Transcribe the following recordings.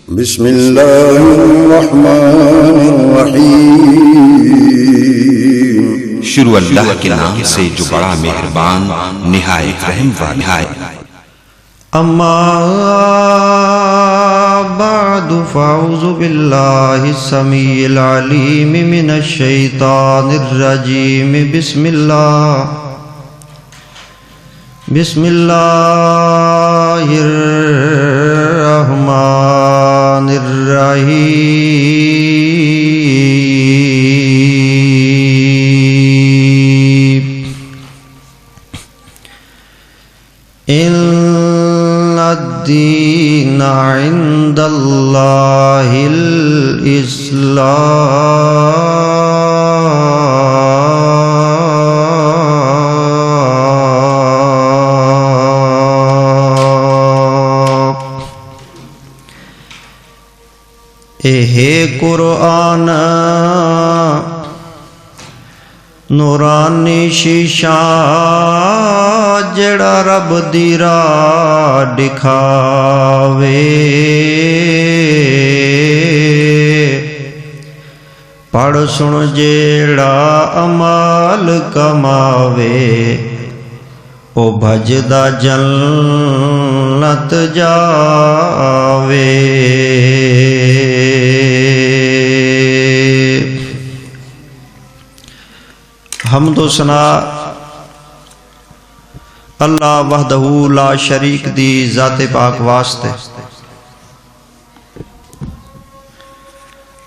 بسم اللہ الرحمن الرحیم۔ شروع اللہ کے نام سے جو بڑا مہربان نہایت رحم والا ہے۔ اما بعد فاعوذ باللہ السمیع العلیم من الشیطان الرجیم۔ بسم اللہ الرحمن الرحیم۔ ان الدین عند اللہ الاسلام۔ اے قرآن نورانی شیشہ جڑا رب دی راہ دکھاوے، پڑھ سن جیڑا عمال کماوے، او بھجدا جنت جاوے۔ حمد و ثنا اللہ وحدہ لا شریک دی ذات پاک واسطے،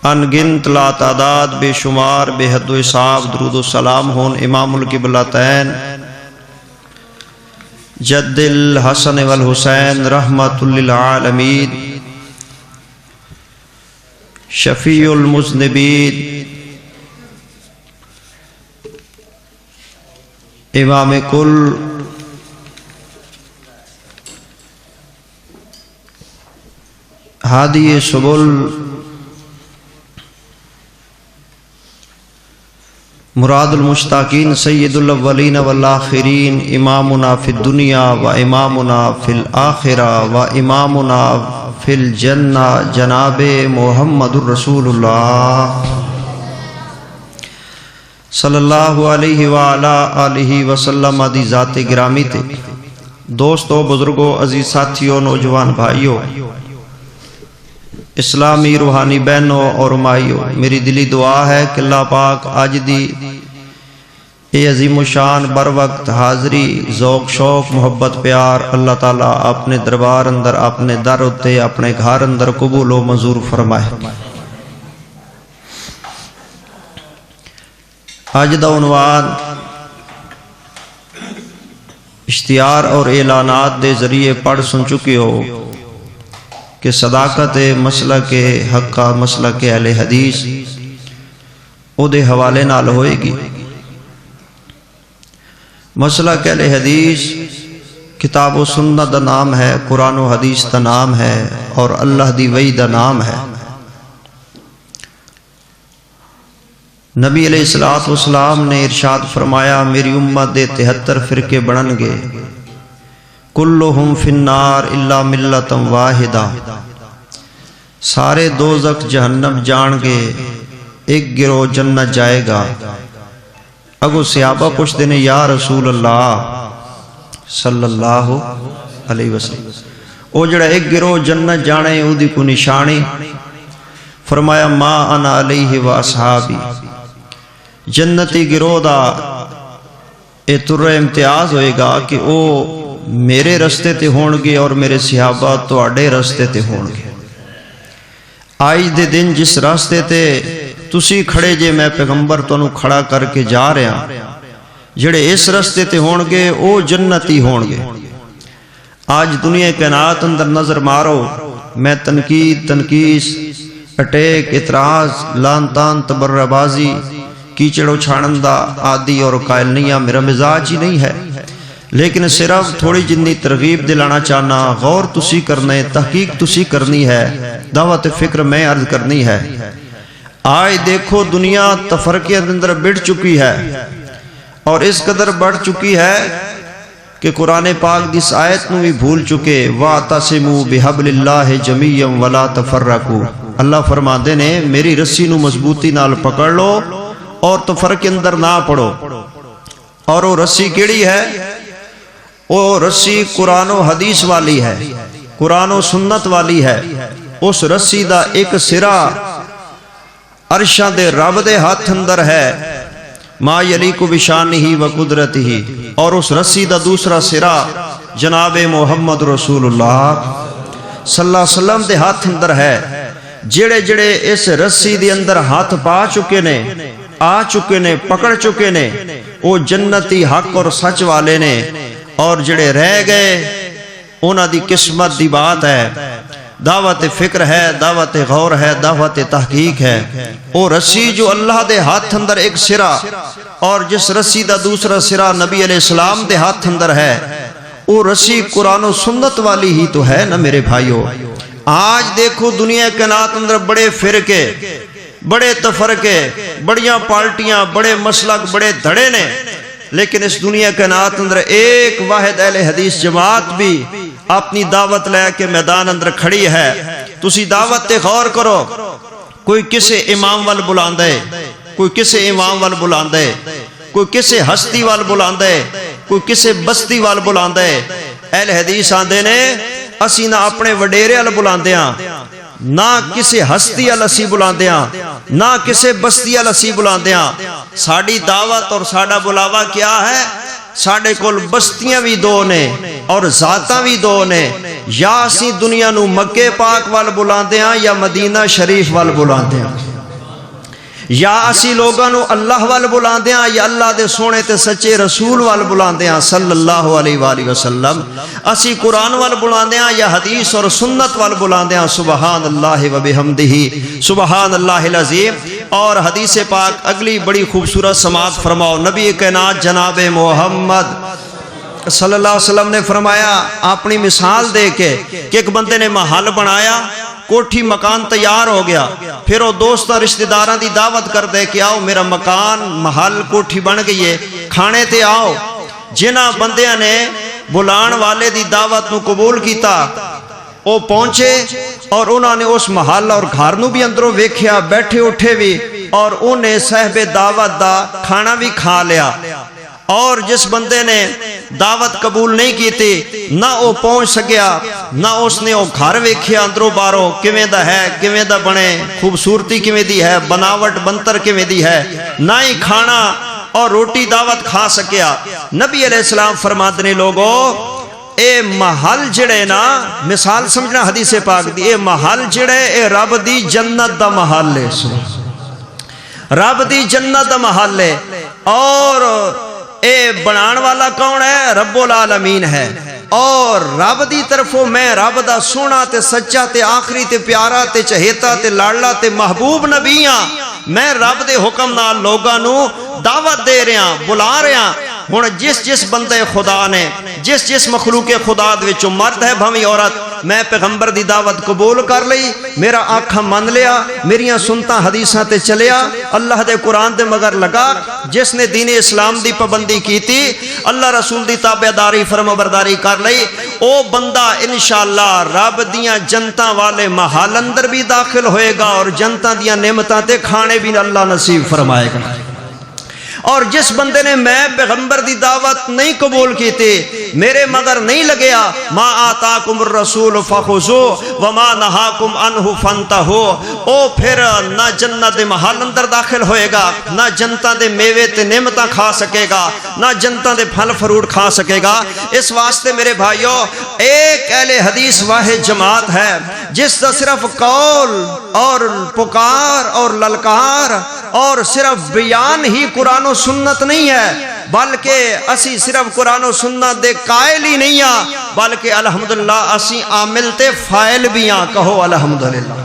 ان گنت لا تعداد بے شمار بے حد و حساب درود و سلام ہون امام القبلتین جد الحسن والحسین رحمت للعالمین، شفیع المذنبین، امام کل، ہادی سبل، مراد المشتاقین، سید الاولین والآخرین، امامنا فی الدنیا و امامنا فی الآخرہ و امامنا فی الجنہ، جناب محمد الرسول اللہ صلی اللہ علیہ وآلہ آلہ وسلم دی ذات گرامی تے۔ دوستو، بزرگوں، عزیز ساتھیوں، نوجوان بھائیوں، اسلامی روحانی بہنوں اور مائیوں، میری دلی دعا ہے کہ اللہ پاک آج دی اے عظیم و شان بر وقت حاضری، ذوق شوق محبت پیار اللہ تعالیٰ اپنے دربار اندر، اپنے در اتے، اپنے گھر اندر قبول و منظور فرمائے۔ آج دا عنوان اشتہار اور اعلانات دے ذریعے پڑھ سن چکے ہو کہ صداقت مسلک حق مسلک اہل حدیث او دے حوالے نال ہوئے گی۔ مسلک اہل حدیث کتاب و سنت دا نام ہے، قرآن و حدیث دا نام ہے، اور اللہ دی وحی دا نام ہے۔ نبی علیہ السلام نے ارشاد فرمایا، میری امت دے 73 فرقے بنن گے، کلہم فی النار الا ملۃ واحدہ، سارے دوزخ جہنم جان گے، ایک گروہ جنت جائے گا۔ اگو صحابہ پوچھتے نے، یا رسول اللہ صلی اللہ علیہ وسلم، او جڑا ایک گروہ جنت جانے او دی کو نشانی؟ فرمایا، ما انا علیہ و اصحابی، جنتی گروہ دا اے تر امتیاز ہوئے گا کہ او میرے رستے تے ہون گے اور میرے صحابہ تو اڈے رستے تے ہون گے۔ آج دے دن جس راستے تے تسی کھڑے جے، میں پیغمبر تو انہوں کھڑا کر کے جا رہے ہیں، جڑے اس راستے تے ہون گے او جنتی ہون گے۔ آج دنیا کائنات اندر نظر مارو، میں تنقید، تنقیس، اٹیک، اعتراض، لان تان، تبرہ بازی، کیچڑ اچھاڑندہ عادی اور قائل نہیں، میرا مزاج ہی نہیں ہے، لیکن صرف تھوڑی جنی ترغیب دلانا چاہنا، غور تسی کرنے، تحقیق تسی کرنی ہے، دعوت فکر میں عرض کرنی ہے۔ آج دیکھو دنیا تفرقے اندر بڑھ چکی ہے، اور اس قدر بڑھ چکی ہے کہ قرآن پاک دی اس آیت نو بھی بھول چکے وَاعْتَصِمُوا بِحَبْلِ اللَّهِ جَمِيعًا وَلَا تَفَرَّقُوا اللہ فرماندے نے میری رسی نو مضبوطی نال پکڑ لو اور تفرق کے اندر نہ پڑو. اور وہ رسی کیڑی ہے؟ وہ رسی قرآن و حدیث والی ہے، قرآن و سنت والی ہے. اس رسی دا ایک سرا عرشاں دے رب دے ہاتھ اندر ہے ما یلیق بشانہ و قدرتہ، اور اس رسی دا دوسرا سرا جناب محمد رسول اللہ صلی اللہ علیہ وسلم دے ہاتھ اندر ہے. جڑے جڑے اس رسی دے اندر ہاتھ پا چکے نے، آ چکے نے، پکڑ چکے نے، وہ جنتی حق اور سچ والے نے. اور جڑے رہ گئے انہاں دی قسمت دی بات ہے. دعوت فکر ہے، دعوت غور ہے، دعوت تحقیق ہے. وہ رسی جو اللہ دے ہاتھ اندر ایک سرا، اور جس رسی دا دوسرا سرا نبی علیہ السلام دے ہاتھ اندر ہے، وہ رسی قرآن و سنت والی ہی تو ہے نا میرے بھائیو. آج دیکھو دنیا کائنات اندر بڑے فرقے، بڑے تفرقے، بڑیاں پارٹیاں، بڑے مسلک، بڑے دھڑے نے، لیکن اس دنیا کائنات اندر ایک واحد اہل حدیث جماعت بھی اپنی دعوت لے کے میدان اندر کھڑی ہے. تسی دعوت تے غور کرو. کوئی کسے امام وال بلاندے، کوئی کسے امام وال بلاندے، کوئی کسے ہستی وال بلاندے، کوئی کسے بستی وال بلاندے. اہل حدیث آندے نے اسی نہ اپنے وڈیرے وال بلاندیاں، نہ کسے ہستی وال اسی بلاندیاں، نہ کسے بستی وال اسی بلاندیاں. ساڈی دعوت اور ساڈا بلاوا کیا ہے؟ ساڈے کول بستیاں بھی دو نے اور ذاتاں بھی دو نے. یا اسی دنیا نو مکے پاک وال بلاندیاں یا مدینہ شریف وال بلاندیاں، یا اسی لوگاں نو اللہ وال بلاندیاں یا اللہ دے سونے تے سچے رسول وال بلاندیاں صلی اللہ علیہ وآلہ وسلم. اسی قرآن وال بلاندیاں یا حدیث اور سنت وال بلاندیاں. سبحان اللہ و بحمدہ، سبحان اللہ العظیم. اور حدیث پاک اگلی بڑی خوبصورت سماعت فرماؤ. نبی کائنات جناب محمد صلی اللہ علیہ وسلم نے فرمایا اپنی مثال دے کے کہ ایک بندے نے محل بنایا، کوٹھی مکان تیار ہو گیا، پھر وہ دوست اور رشتہ داراں دی دعوت کر دے کہ آؤ میرا مکان محل کوٹھی بن گئی ہے، کھانے تے آؤ. جنہ بندیاں نے بلان والے دی دعوت نو قبول کیتا وہ پہنچے اور انہوں نے اس محل اور گھر نو بھی اندروں ویکھیا، بیٹھے اٹھے بھی، اور انہیں صاحب دعوت دا کھانا بھی کھا لیا. اور جس بندے نے دعوت قبول نہیں کی تھی نہ وہ پہنچ سکیا، نہ اس نے وہ گھر ویکھیا اندروں باہروں کیویں دا ہے، کیویں دا بنے، خوبصورتی کیویں دی ہے، بناوٹ بنتر کیویں دی ہے، نہ ہی کھانا اور روٹی دعوت کھا سکیا. نبی علیہ السلام فرماتے نے لوگو اے محل جڑے نا، مثال سمجھنا حدیث پاک دی، اے محل جڑے اے رب دی جنت دا محل ہے، رب دی جنت دا محل ہے. اور اے بنان والا کون ہے؟ رب العالمین ہے. اور رب دی طرفوں میں رب دا سونا تے سچا تے آخری تے پیارا تے چہیتا تے لاڑلا تے محبوب نبی ہاں. میں رب دے حکم نال لوگاں نو دعوت دے رہا، بلا رہا. ہن جس جس بندے خدا نے، جس جس مخلوق خدا دے وچوں مرد ہے بھویں عورت، میں پیغمبر دی دعوت قبول کر لئی، میرا آکھا من لیا، میریاں سنتا حدیثاں تے چلیا، اللہ دے قرآن دے مگر لگا. جس نے دین اسلام دی پابندی کیتی، اللہ رسول دی تابعداری فرمانبرداری کر لئی، او بندہ انشاءاللہ رب دیاں جنتاں والے محل اندر بھی داخل ہوئے گا اور جنتاں دیاں نعمتاں تے کھانے بھی اللہ نصیب فرمائے گا. اور جس بندے نے میں پیغمبر دی دعوت نہیں قبول کی تھی، میرے مگر نہیں لگیا، ما آتاکم الرسول فخذوہ وما نہاکم عنہ فانتہوا، او پھر نہ جنت دے محل اندر داخل ہوئے گا، نہ جنتاں دے میوے تے نعمتاں کھا سکے گا، نہ جنتاں دے پھل فروٹ کھا سکے گا. اس واسطے میرے بھائیو ایک اہل حدیث واحد جماعت ہے جس کا صرف قول اور پکار اور للکار اور صرف بیان ہی قرآن و سنت نہیں ہے، بلکہ اسی صرف قرآن و سنت دے قائل ہی نہیں ہاں، بلکہ الحمدللہ اسی عامل تے فائل بھی ہاں. کہو الحمدللہ.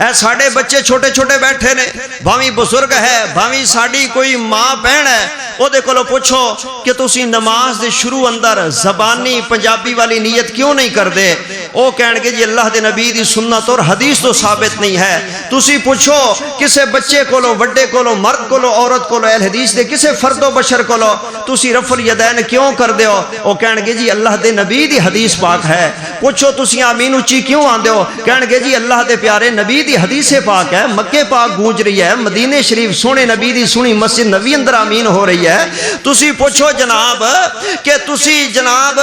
اے ساڑے بچے چھوٹے چھوٹے بیٹھے نے، بھاویں بزرگ ہے، بھاویں ساڑی کوئی ماں بہن ہے، او دے کولو پوچھو کہ تسی نماز دے شروع اندر زبانی پنجابی والی نیت کیوں نہیں کر دے؟ او کہن گے جی اللہ دے نبی دی سنت اور حدیث تو ثابت نہیں ہے. تسی پوچھو کسے بچے کولو، وڈے کولو، مرد کولو، عورت کولو، اہل حدیث دے کسے فرد و بشر کولو، تسی رفع الیدین کیوں کر دیو؟ او کہن گے جی اللہ دے نبی دی حدیث پاک ہے۔ پوچھو تسی آمین اچھی کیوں آندے ہو؟ کہن گے جی اللہ دے پیارے نبی دی حدیث پاک ہے، مکے پاک گونج رہی ہے، مدینے شریف سونے نبی دی سنی مسجد نبی اندر آمین ہو رہی ہے۔ تسی پوچھو جناب کہ تسی جناب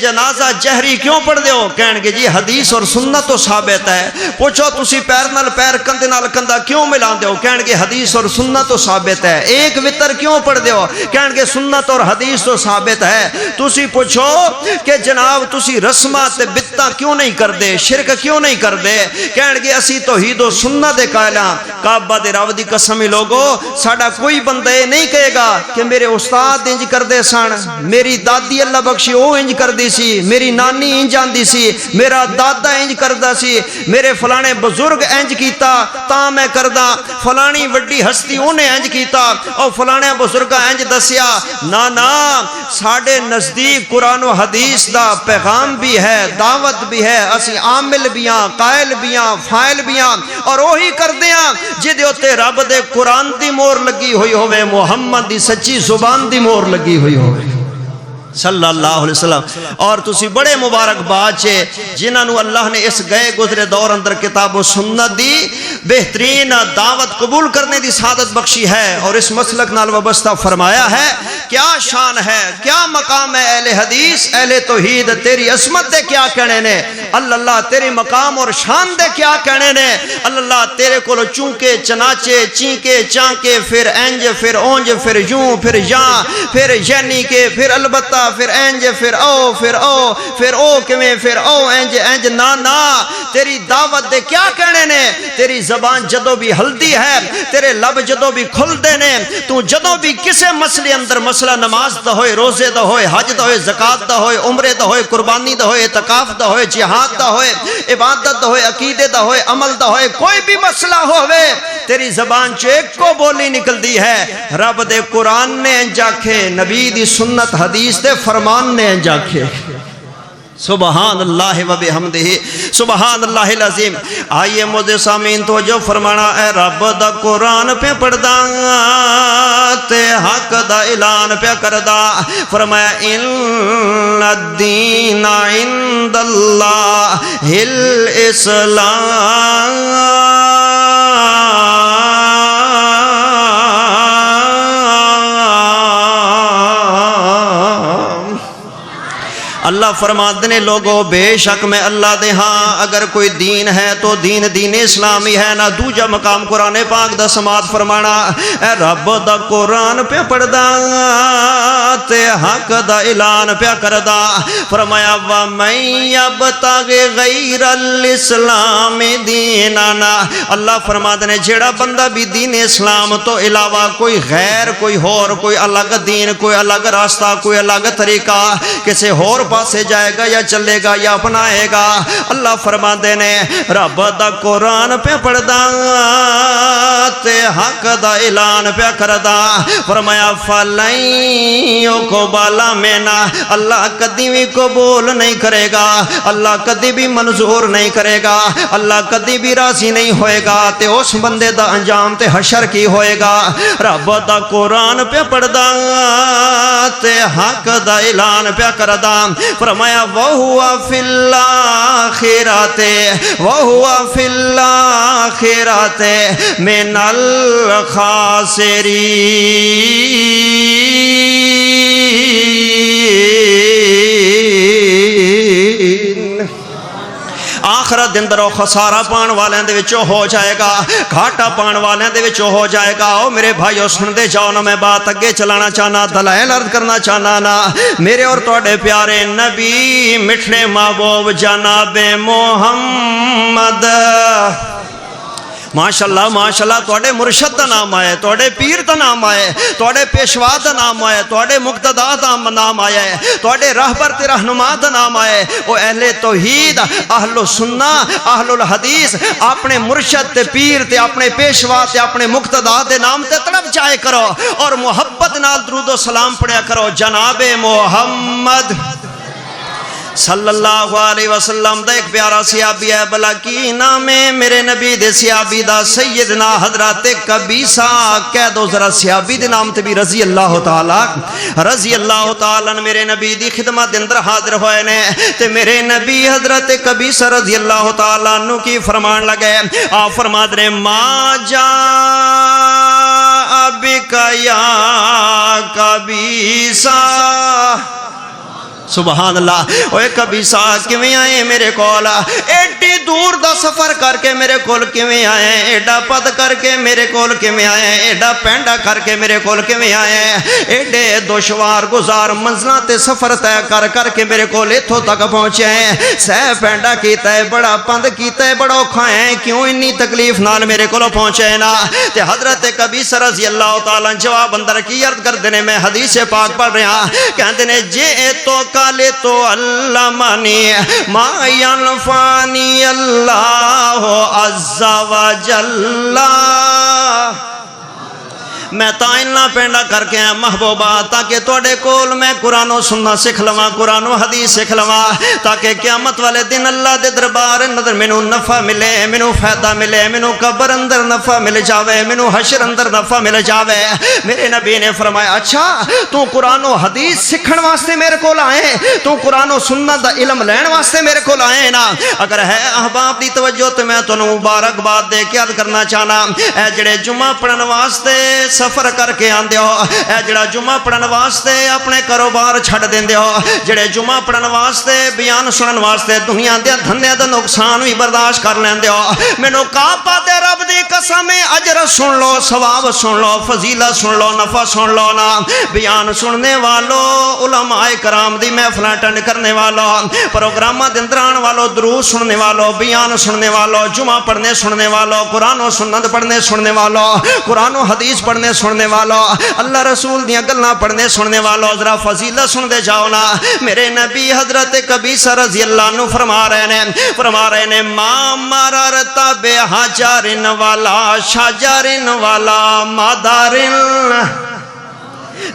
جنازہ جہری کیوں پڑھ دے ہو؟ کہن گے جی حدیث اور سنت تو ثابت ہے۔ پوچھو تسی پیر نال پیر کندھے نال کندھا کیوں ملان دے ہو؟ کہن گے حدیث اور سنت تو ثابت ہے۔ ایک وتر کیوں پڑھ دے ہو؟ کہن گے سنت اور حدیث تو ثابت ہے۔ تسی پوچھو کہ جناب تسی رسمات بدعتاں کیوں نہیں کر دے، شرک کیوں نہیں کر دے؟ کہن گے اسی توحید و سنت دے قائل ہاں۔ کعبہ دے رب دی قسم لوگو ساڈا کوئی بندہ یہ نہیں کہے گا کہ میرے استاد انج کر دے سن، میری دادی اللہ بخشی او انج کر دی سی، میری نانی انج آندی سی، میرا دادا انج کردا سی، میرے فلانے بزرگ انج کیتا تا میں کردا، فلانی وڈی ہستی انہیں انج کیتا اور فلانے بزرگاں انج دسیا۔ نا نا، ساڈے نزدیک قرآن و حدیث دا پیغام بھی ہے، دعوت بھی ہے، اسی عامل بھی ہاں، قائل بھی ہاں، فائل بھی ہاں، اور وہی کردے ہاں جدے اوتے رب دے قرآن دی مور لگی ہوئی ہوئے، محمد دی سچی زبان دی مور لگی ہوئی ہوئے صلی اللہ علیہ وسلم۔ اور تسی بڑے مبارک بات ہے جنہاں اللہ نے اس گئے گزرے دور اندر کتاب و سنت دی بہترین دعوت قبول کرنے دی سعادت بخشی ہے اور اس مسلک نال وابستہ فرمایا ہے۔ کیا شان ہے، کیا مقام ہے اہل حدیث، اہل توحید، تیری عظمت دے کیا کہنے نے اللہ، تیری مقام اور شان دے کیا کہنے نے اللہ، تیرے کو چونکے چناچے چینکے چانکے پھر انج پھر اونج پھر یوں پھر یاں پھر یعنی کے پھر البتہ پھر انج پھر او پھر او پھر او کمیں پھر او انج انج نا نا، تیری دعوت دے کیا کہنے نے؟ تیری زبان جدو بھی ہلدی ہے، تیرے لب جدو بھی کھل دے نے، تو جدو بھی کسے مسئلے اندر مسئلہ نماز دا ہوئے، روزے دا ہوئے، حج دا ہوئے، زکاة دا ہوئے، عمرے دا ہوئے، قربانی دا ہوئے، اعتکاف دا ہوئے، جہاد دا ہوئے، عبادت دا ہوئے، عقیدے دا ہوئے، عمل دا ہوئے، کوئی بھی مسئلہ ہوئے تیری زبان چیک کو بولی نکل دی ہے رب دے قرآن نے انجاکھے، نبی دی سنت حدیث دے فرمان نے انجاکھے۔ سبحان اللہ و بحمدہ، سبحان اللہ العظیم۔ آئیے مجھے سامین توجہ فرمانا، اے رب دا قرآن پہ پڑھدا تے حق دا اعلان پہ کردا، فرمایا ان الدین عند اللہ الاسلام۔ اللہ فرماتے نے لوگوں بے شک میں اللہ دے ہاں اگر کوئی دین ہے تو دین اسلامی ہے، نہ دوجا مقام قرآن پاک دا سماعت فرمانا، اے رب دا قرآن پہ پڑھدا تے حق دا اعلان پہ کردا، فرمایا وَمَن يَبْتَغِ غَيْرَ الْإِسْلَامِ دِينًا۔ اللہ فرماتے نے جیڑا بندہ بھی دین اسلام تو علاوہ کوئی غیر، کوئی اور، کوئی الگ دین، کوئی الگ راستہ، کوئی الگ طریقہ کسی اور پاسے جائے گا یا چلے گا یا اپنائے گا، اللہ فرماتے نے رب دا قرآن پہ پڑھدا تے حق دا اعلان پہ کردا، فرمایا فَلَن يُقْبَلَ مِنْهُ، اللہ کدی بھی قبول نہیں کرے گا، اللہ کدی بھی منظور نہیں کرے گا، اللہ کدی بھی راضی نہیں ہوئے گا، تے اس بندے دا انجام تے حشر کی ہوئے گا۔ رب دا قرآن پہ پڑھدا تے حق دا اعلان پہ کردا، فرمایا وَهُوَ فِي الْآخِرَةِ وَهُوَ فِي الْآخِرَةِ مِنَ الْخَاسِرِينَ۔ آخرت دن درو خسارہ پان والیں دے وچو ہو جائے گا، گھاٹا پان والیں دے وچو ہو جائے گا۔ او میرے بھائیو سن دے جاؤ نا، میں بات اگے چلانا چاہنا، دلائل عرض کرنا چاہنا نا، میرے اور توڑے پیارے نبی مٹھڑے محبوب جناب محمد، ماشاءاللہ ماشاءاللہ، توڑے مرشد دا نام آئے، توڑے پیر دا نام آئے، توڑے پیشوا دا نام آئے، توڑے مقتدا دا نام آئے، توڑے راہبر تے رہنما دا نام آئے۔ او اہل توحید، اہل سنہ، اہل الحدیث اپنے مرشد تے پیر تے اپنے پیشوا تے اپنے مقتدا دے نام تے تڑپ جائے کرو اور محبت نال درود و سلام پڑھیا کرو، جناب محمد صلی اللہ علیہ وسلم دا ایک پیارا صحابی ہے، بلا کی نام ہے میرے نبی دے صحابی دا؟ سیدنا حضرت قبیصہ۔ کہہ دو ذرا صحابی دے نام تے بھی رضی اللہ تعالی میرے نبی دی خدمت دے اندر حاضر ہوئے نے، تے میرے نبی حضرت قبیصہ رضی اللہ تعالی عنہ کی فرمان لگے، آپ فرماد رہے ما جاء بکا یا قبیصہ۔ سبحان اللہ۔ اوے قبیصہ کیویں آئے میرے کول؟ ایڈی دور دا سفر کر کے میرے کول کیویں آئے؟ ایڈا پد کر کے میرے کول کیویں آئے؟ ایڈا پینڈا کر کے میرے کول کیویں آئے؟ ایڈے دشوار گزار منزلاں تے سفر طے کر کر کے میرے کول ایتھوں تک پہنچے ہیں، سہ پینڈا کیتا ہے، بڑا پند کیتا ہے، بڑا اوکھا ہے، کیوں انی تکلیف نال میرے کول پہنچے نا؟ تے حضرت قبیصہ رضی اللہ تعالیٰ جواب اندر کی عرض کردے نے، میں حدیث پاک پڑھ رہا، کہندے نے جے تو کالے تو علمانی ما ینفانی اللہ عز و جل۔ میں تائنہ پینڈا کر کے ہیں محبوبہ تاکہ توڑے کول میں قرآن و سننا سکھ لواں، قرآن و حدیث سکھ لواں، تاکہ قیامت والے دن اللہ دے دربار اندر منو نفع ملے، منو فائدہ ملے، منو قبر اندر نفع مل جاوے، منو حشر اندر نفع مل جاوے۔ میرے نبی نے فرمایا اچھا تو قرآن و حدیث سکھن واسطے میرے کول آئے، تو قرآن و سنت دا علم لین واسطے میرے کول آئے نا؟ اگر ہے احباب دی توجہ تو میں تو مبارکباد دے کے عرض کرنا چاہنا، اے جڑے جمعہ پڑھن واسطے سفر کر کے آندے ہو، اے جڑا جمعہ پڑھن واسطے اپنے کاروبار چھڑ دیندے ہو، جڑے جمعہ پڑھن واسطے بیان سنن واسطے دنیا دے دھندے دا نقصان بھی برداشت کر لیندے ہو، مینوں کعبہ دے رب دی قسم اجر سن لو، ثواب سن لو، فضیلت سن لو، نفع سن لو نا۔ بیان سننے والوں، علماء کرام دی محفل اٹینڈ کرنے والوں، پروگراماں دے اندر آن والوں، دروس سننے والوں، بیان سننے والوں، جمعہ پڑھنے سننے والوں، قرآن و سنت پڑھنے سننے والوں، قرآن و حدیث پڑھنے سننے والوں، اللہ رسول دیاں گلاں پڑھنے سننے والوں، ذرا فضیلت سن دے جاؤ نا۔ میرے نبی حضرت قبیصہ رضی اللہ عنہ فرما رہے نے ما مررت بحجر ولا شجر ولا مدار۔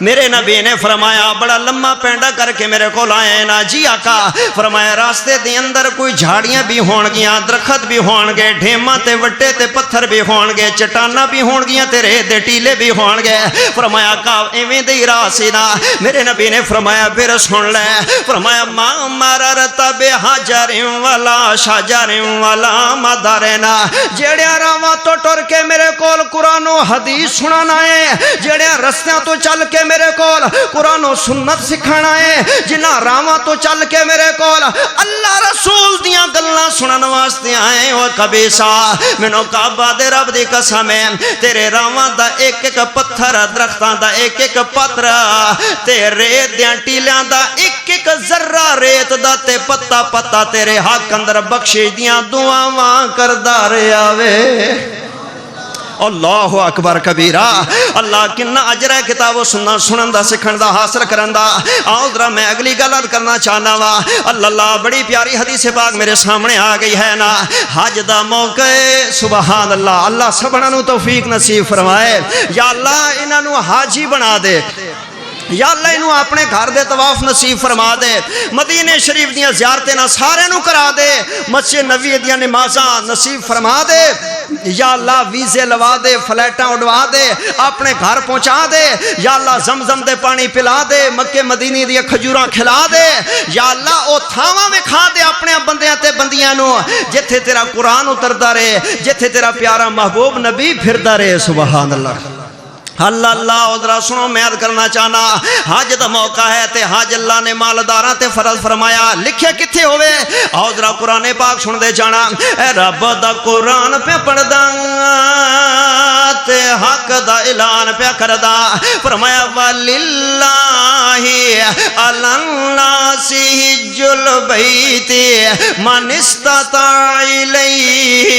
میرے نبی نے فرمایا بڑا لمبا پینڈا کر کے میرے کو لائے نا جی آقا، فرمایا راستے دے اندر کوئی جھاڑیاں بھی ہون گیاں، درخت بھی ہون گے، ڈھیماں تے وٹے تے پتھر بھی ہون گے، چٹاناں بھی ہون گیاں تے ریت دے ٹیلے بھی ہون گے۔ فرمایا آقا ایویں دے راہ سی نا؟ میرے نبی نے فرمایا پھر سن لے، فرمایا ما مررت بحجر ولا شجر ولا مدار نا، جڑیاں راواں تو ٹر کے میرے کول قرآن و حدیث سنانا ہے، جڑیاں رستیاں تو چل کے میرے کول قرآن و سنت سکھانا ہے، جنہ راواں تو چل کے میرے کول اللہ رسول دیاں گلاں سنن واسطے آئے ہو۔ قبیصہ مینوں کعبہ دے رب دی قسم ہے، تیرے راواں دا ایک ایک پتھر، درختاں دا ایک ایک پتر تے ریت دیاں ٹیلیاں دا ایک ایک ذرہ ریت دا تے پتا پتا تیرے حق اندر بخشش دیاں دعاواں کردا رہیا وے۔ اللہ اکبر کبیرہ۔ اللہ کنا اجر ہے کتاب و سننا سنن دا سکھن دا حاصل کرن دا۔ آؤ ذرا میں اگلی گل کرنا چاہنا وا۔ اللہ بڑی پیاری حدیث پاک میرے سامنے آ گئی ہے نا، حج دا موقع سبحان اللہ، اللہ سبھنا نو توفیق نصیب فرمائے۔ یا اللہ انہاں نو حاجی بنا دے، یا اللہ انہوں اپنے گھر دے طواف نصیب فرما دے، مدینے شریف دیاں زیارتیں نہ سارے نو کرا دے، مسجد نبوی دیاں نمازاں نصیب فرما دے، یا اللہ ویزے لوا دے، فلیٹاں اڑوا دے، اپنے گھر پہنچا دے، یا اللہ زمزم دے پانی پلا دے، مکے مدینے دی کھجوراں کھلا دے، یا اللہ او تھاواں وکھا دے اپنے بندیاں تے بندیاں نو جتھے تیرا قرآن اتردا رہے، جتھے تیرا پیارا محبوب نبی پھردا رہے۔ سبحان اللہ۔ اللہ اللہ ادھرا سنو میں عرض کرنا چاہنا، حج دا موقع ہے تے حج اللہ نے مالداراں تے فرض فرمایا، لکھے کتھے ہوئے؟ ادھرا قرآن پاک سن دے جانا، اے رب دا قرآن پہ پڑھدا تے حق دا اعلان پہ کردا، فرمایا وَلِلَّهِ عَلَى النَّاسِ حِجُّ الْبَيْتِ مَنِ اسْتَطَاعَ إِلَيْهِ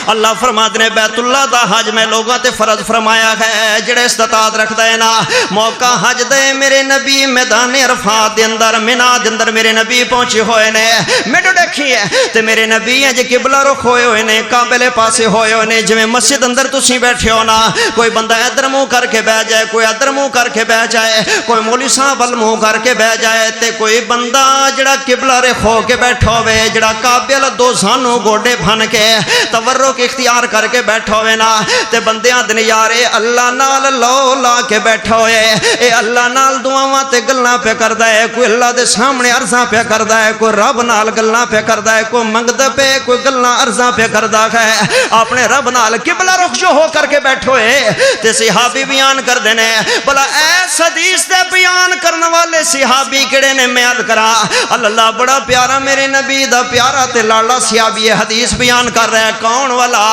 اللہ فرماتے نے بیت اللہ دا حج میں لوگوں تے فرض فرمایا ہے جڑے استطاعت رکھدا ہے نا موقع حج دے میرے نبی میدان عرفات دے اندر مینا دے اندر میرے نبی پہنچے ہوئے نے میڈو دیکھی ہے تے میرے نبی ہیں جے قبلہ رخ ہوئے ہوئے نے کعبے پاسے ہوئے ہوئے نے جویں مسجد اندر تسی بیٹھے ہو نا کوئی بندہ ادھر منہ کر کے بیٹھ جائے کوئی ادھر منہ کر کے بیٹھ جائے کوئی مولوی صاحب ول منہ کر کے بیٹھ جائے تے کوئی بندہ جڑا قبلہ رخ ہو کے بیٹھا ہوئے جڑا کعبے ال دو سانو گوڈے بھن کے تورک اختیار کر کے بیٹھا ہوئے نا تے بندیاں دے یار اے اللہ نال لو لا کے بیٹھا ہوئے اے اللہ نال دعاواں تے گلاں پہ کردا ہے کوئی اللہ دے سامنے عرضاں پہ کردا ہے کوئی رب نال گلاں پہ کردا ہے کوئی منگدا پہ کوئی گلاں عرضاں پہ کردا ہے اپنے رب نال قبلہ رخ جو ہو کر کے بیٹھے ہوئے تے صحابی بیان کردے نے بھلا ایس حدیث دے بیان کرنے والے صحابی کیڑے نے میں عرض کراں اللہ بڑا پیارا میرے نبی دا پیارا تے لاڈا صحابی حدیث بیان کر رہا ہے کون والا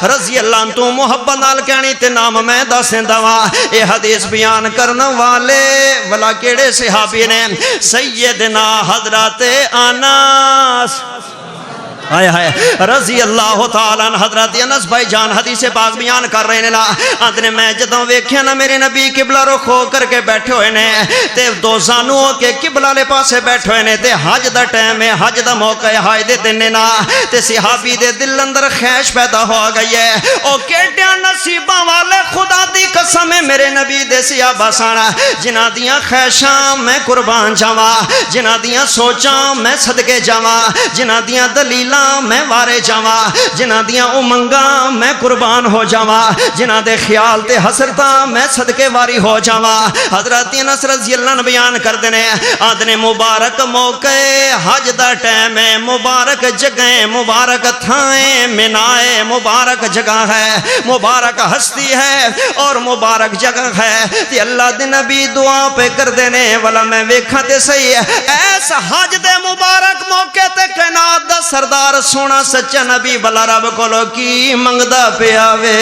رضی اللہ عنہ تو محبت نال کہنی تے نام میں دسیندا وا اے حدیث بیان کرنے والے والا کیڑے صحابی نے سیدنا حضرت انس آئے آئے رضی اللہ تعالیٰ حضرت انس بھائی جان حدیث پاک بیان کر رہے ہیں نا اندر میں جدوں ویکھیا نا میرے نبی قبلہ رخ ہو کر کے بیٹھے ہوئے نے تے دو زانو ہو کے قبلہ لے پاسے بیٹھے ہوئے نے تے حج دا ٹائم ہے حج دا موقع ہے حج دے دن نا تے صحابی دے دل اندر خواہش پیدا ہو گئی ہے او کیڈیاں نصیباں والے خدا دی قسم ہے میرے نبی دے صحابہ سن جنہاں دیاں خواہشاں میں قربان جاواں جنہاں دیاں سوچاں میں صدقے جاواں جنہاں دیاں دلیلاں میں وارے جاواں جنہاں دیاں امنگاں میں قربان ہو جاواں جنہاں دے خیال تے حسرتاں میں صدقے واری ہو جاواں حضرت انس رضی اللہ عنہ بیان کردے نے آدنے مبارک موقع حج دا ٹائم ہے مبارک جگہیں مبارک تھائیں منائے مبارک جگہ ہے مبارک ہستی ہے اور مبارک جگہ ہے تے اللہ دے نبی دعا پہ کردے نے والا میں ویکھاں تے صحیح ایس حج دے مبارک موقع تے کائنات دا سردار سونا سچا نبی بلا رب کولو کی منگدا پیا وے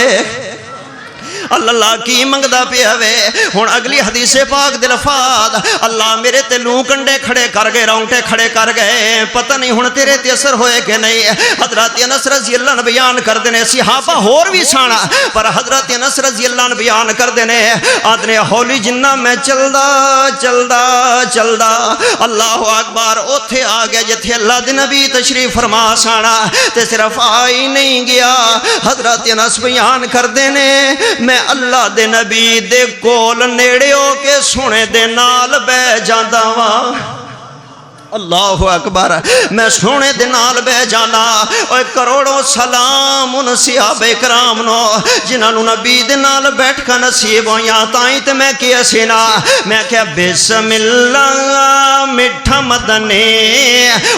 اللہ کی منگدا پیا وے ہن اگلی حدیث پاک دے الفاظ اللہ میرے تے لوں کنڈے کھڑے کر گئے رونگٹے کھڑے کر گئے پتہ نہیں ہن تیرے تے اثر ہوئے کہ نہیں حضرت انس رضی اللہ عنہ بیان کردے نے صحابہ ہور بھی سانا پر حضرت انس رضی اللہ عنہ بیان کردے نے آدنے ہولی جنہ میں چلدا چلدا چلدا اللہ اکبر اوتھے آ گیا جتھے اللہ دے نبی تشریف فرما سانا تے صرف آئی نہیں گیا حضرت انس بیان کردے نے میں اللہ دے نبی دے کول نیڑے ہو کے سونے دے نال بہ جاندا واں اللہ اکبر میں سونے دے نال بہ جانا اوے کروڑوں سلام ان صحابہ کرام نو جنہاں نو نبی دے نال بیٹھ کے نصیب ہویاں تائیں تے میں کیا سینا میں کہیا بسم اللہ میٹھا مدنے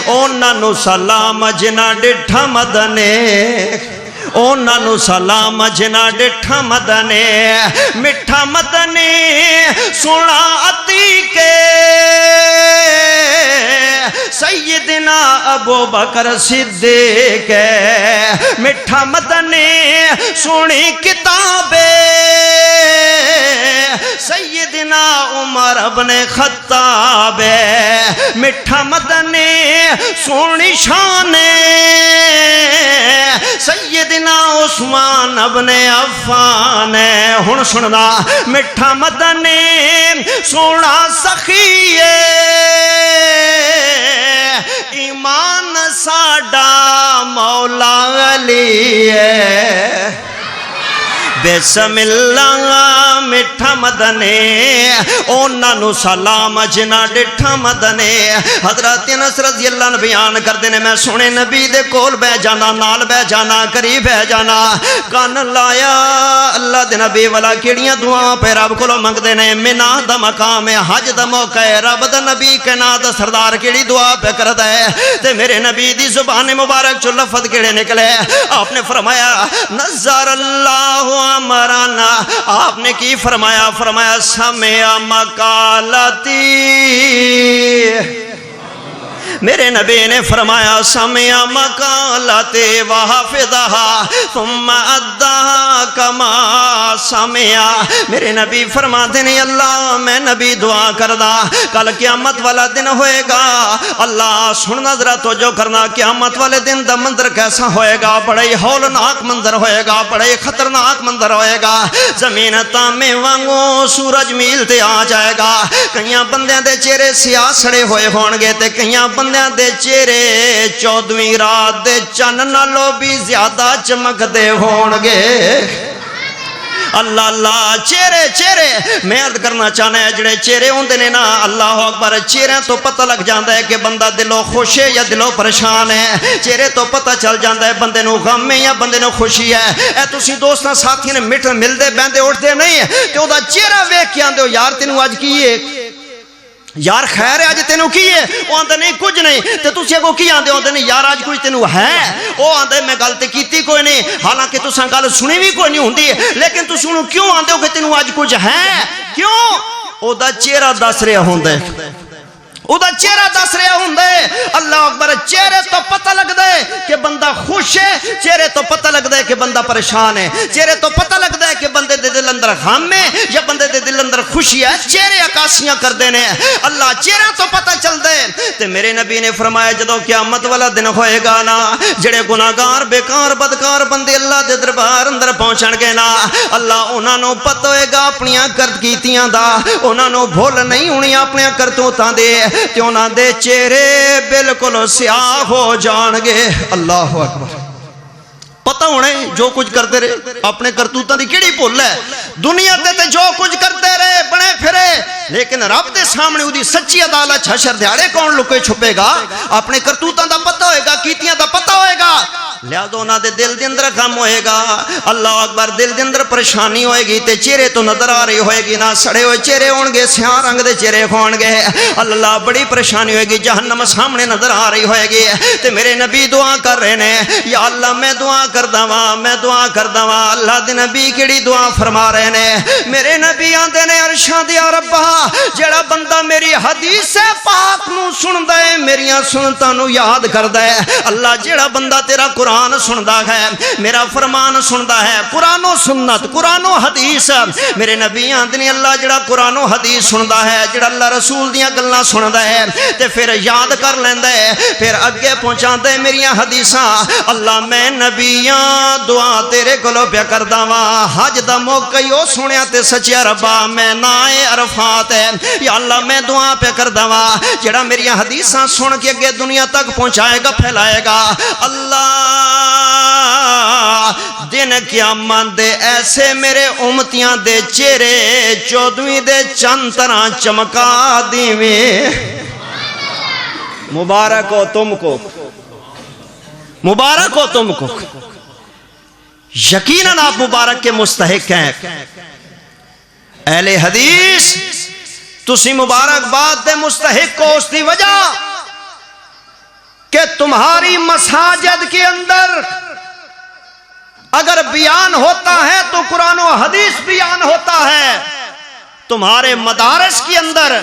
انہاں نو سلام جنہاں ڈٹھا مدنے اونا نو سلام جنا ڈٹھا مدنے مٹھا مدنے سونا عتیقے سیدنا ابو بکر صدیق مٹھا مدنے سونی کتابے سیدنا عمر ابن خطاب مٹھا مدنے سونی شانے سیدنا عثمان ابن عفان ہن سننا مٹھا مدنے سونا سخیے ایمان ساڈا مولا علی ہے بسم اللہ مٹھا مدنے اونا نو سلام جنا ڈٹھا مدنے حضرت انس رضی اللہ عنہ بیان کردے نے میں سونے نبی دے کول بہ جانا نال بہ جانا قریب بہ جانا کان لایا اللہ دے نبی والا کیڑیاں دعاں پہ رب کولو منگدے نے مینا دا مقام ہے حج دا موقع ہے رب دا نبی کائنات دا سردار کیڑی دعا پہ کردا ہے تے میرے نبی دی زبان مبارک چ لفظ کیڑے نکلے آپ نے فرمایا نظر اللہ مرانا آپ نے کی فرمایا فرمایا سمع مقالتی میرے نبی نے فرمایا سمع مقالت وحفظها ثم اداها کما سمع. میرے نبی فرماتے ہیں اللہ میں نبی دعا کردا کل قیامت والا دن ہوئے گا. اللہ سننا ذرا توجہ کرنا, قیامت والے دن دا منظر کیسا ہوئے گا؟ بڑا ہی ہولناک منظر ہوئے گا, بڑا ہی خطرناک منظر ہوئے گا. زمین تامے وانگو سورج میل تے آ جائے گا. کئیاں بندیاں دے چہرے سیاہ سڑے ہوئے ہون گے تے کئیاں بندیاں دے چہرے 14ویں رات دے چن نالوں بھی زیادہ چمک دے ہون گے. اللہ اللہ چہرے میں عرض کرنا چاہنا ہے جڑے چہرے ہوندے نے نا اللہ اکبر, چہرے تو پتہ لگ جاندا ہے کہ بندہ دلوں خوش ہے یا دلوں پریشان ہے. چہرے تو پتہ چل جاندا ہے بندے نو غم ہے یا بندے نو خوشی ہے. اے تسی دوستاں ساتھیاں نے ملدے بہندے اٹھدے نہیں کہ او دا چہرہ ویکھ کے آندے ہو یار تینوں اج کی ہے, یار خیر ہے اج تینوں کی ہے؟ وہ آندے نہیں کچھ نہیں. تے تسی اگوں کی آندے ہوندے نہیں یار اج کچھ تینوں ہے؟ وہ آندے میں گل تے کیتی کوئی نہیں, حالانکہ تساں گل سنی بھی کوئی نہیں ہوندی, لیکن تسی انہوں کیوں آندے ہو کہ تینوں اج کچھ ہے؟ کیوں؟ او دا چہرہ دس رہا ہوندا ہے, او دا چہرہ دس رہا ہوندا ہے. اللہ اکبر, چہرے تو پتہ لگدا ہے کہ بندہ خوش ہے, چہرے تو پتہ لگدا ہے کہ بندہ پریشان ہے, چہرے تو پتہ لگدا ہے کہ بندے دے دل اندر غم ہے یا بندے دے دل اندر خوشی ہے. چہرے عکاسیاں کردے نے اللہ, چہرہ تو پتہ چلدا ہے. تے میرے نبی نے فرمایا جدوں قیامت والا دن ہوئے گا نا, جڑے گناہگار بیکار بدکار بندے اللہ دے دربار اندر پہنچن گے نا, اللہ انہاں نو پتہ ہوئے گا اپنیاں کیتیاں دا, انہاں نو بھول نہیں ہونی اپنے کرتوتاں دے, تے انہاں دے چہرے بالکل سیاہ ہو جان گے. اللہ اکبر, پتہ ہونے جو کچھ کرتے رہے اپنے کرتوتاں دی کیڑی بھول ہے. دنیا تے جو کچھ کرتے رہے بنے پھرے, لیکن رب دے سامنے اودی سچی عدالت حشر دیاڑے کون لکے چھپے گا؟ اپنے کرتوتاں دا پتہ ہوئے گا, کیتیاں دا پتہ ہوئے گا, لہذا انہاں دے دل دے اندر غم ہوئے گا. اللہ اکبر, دل دے اندر پریشانی ہوئے گی تے چہرے تو نظر آ رہی ہوئے گی نا, سڑے ہوئے چہرے ہون گے, سیاہ رنگ دے چہرے ہون گے. اللہ بڑی پریشانی ہوئے گی, جہنم سامنے نظر آ رہی ہوئے گی. تے میرے نبی دعا کر رہے نے, یا اللہ میں دعا کردا واں, میں دعا کردا واں. اللہ دے نبی کیڑی دعا فرما رہے نے؟ میرے نبی آندے نے عرشاں دے ربا جڑا بندہ میری حدیث پاک نو سندا ہے, میریاں سنتاں نو یاد کردا ہے, اللہ جڑا بندہ تیرا قرآن سندا ہے, میرا فرمان سندا ہے, قرآن و سنت, قرآن و حدیث, میرے نبی آندے نے اللہ جڑا قرآن و حدیث سندا ہے, جڑا اللہ رسول دیاں گلاں سندا ہے تے پھر یاد کر لیندا ہے, پھر اگے پہنچاندا ہے میریاں حدیثاں. اللہ میں نبیاں دعا تیرے کولوں پیا کردا واں, حج دا موقع او سنیا تے سچیا ربا میں نائے عرفات ہے, یا اللہ میں دعا پہ کردا واں جڑا میری حدیثاں سن کے اگے دنیا تک پہنچائے گا, پھیلائے گا. اللہ دن قیامت دے ایسے میرے امتیاں دے چہرے 14ویں دے چند طرح چمکا دیویں. مبارک ہو تم کو, مبارک ہو تم کو, یقیناً آپ مبارک کے مستحق ہیں. اہل حدیث تسی مبارک باد دے مستحق کو اس دی وجہ کہ تمہاری مساجد کے اندر اگر بیان ہوتا ہے تو قرآن و حدیث بیان ہوتا ہے, تمہارے مدارس کے اندر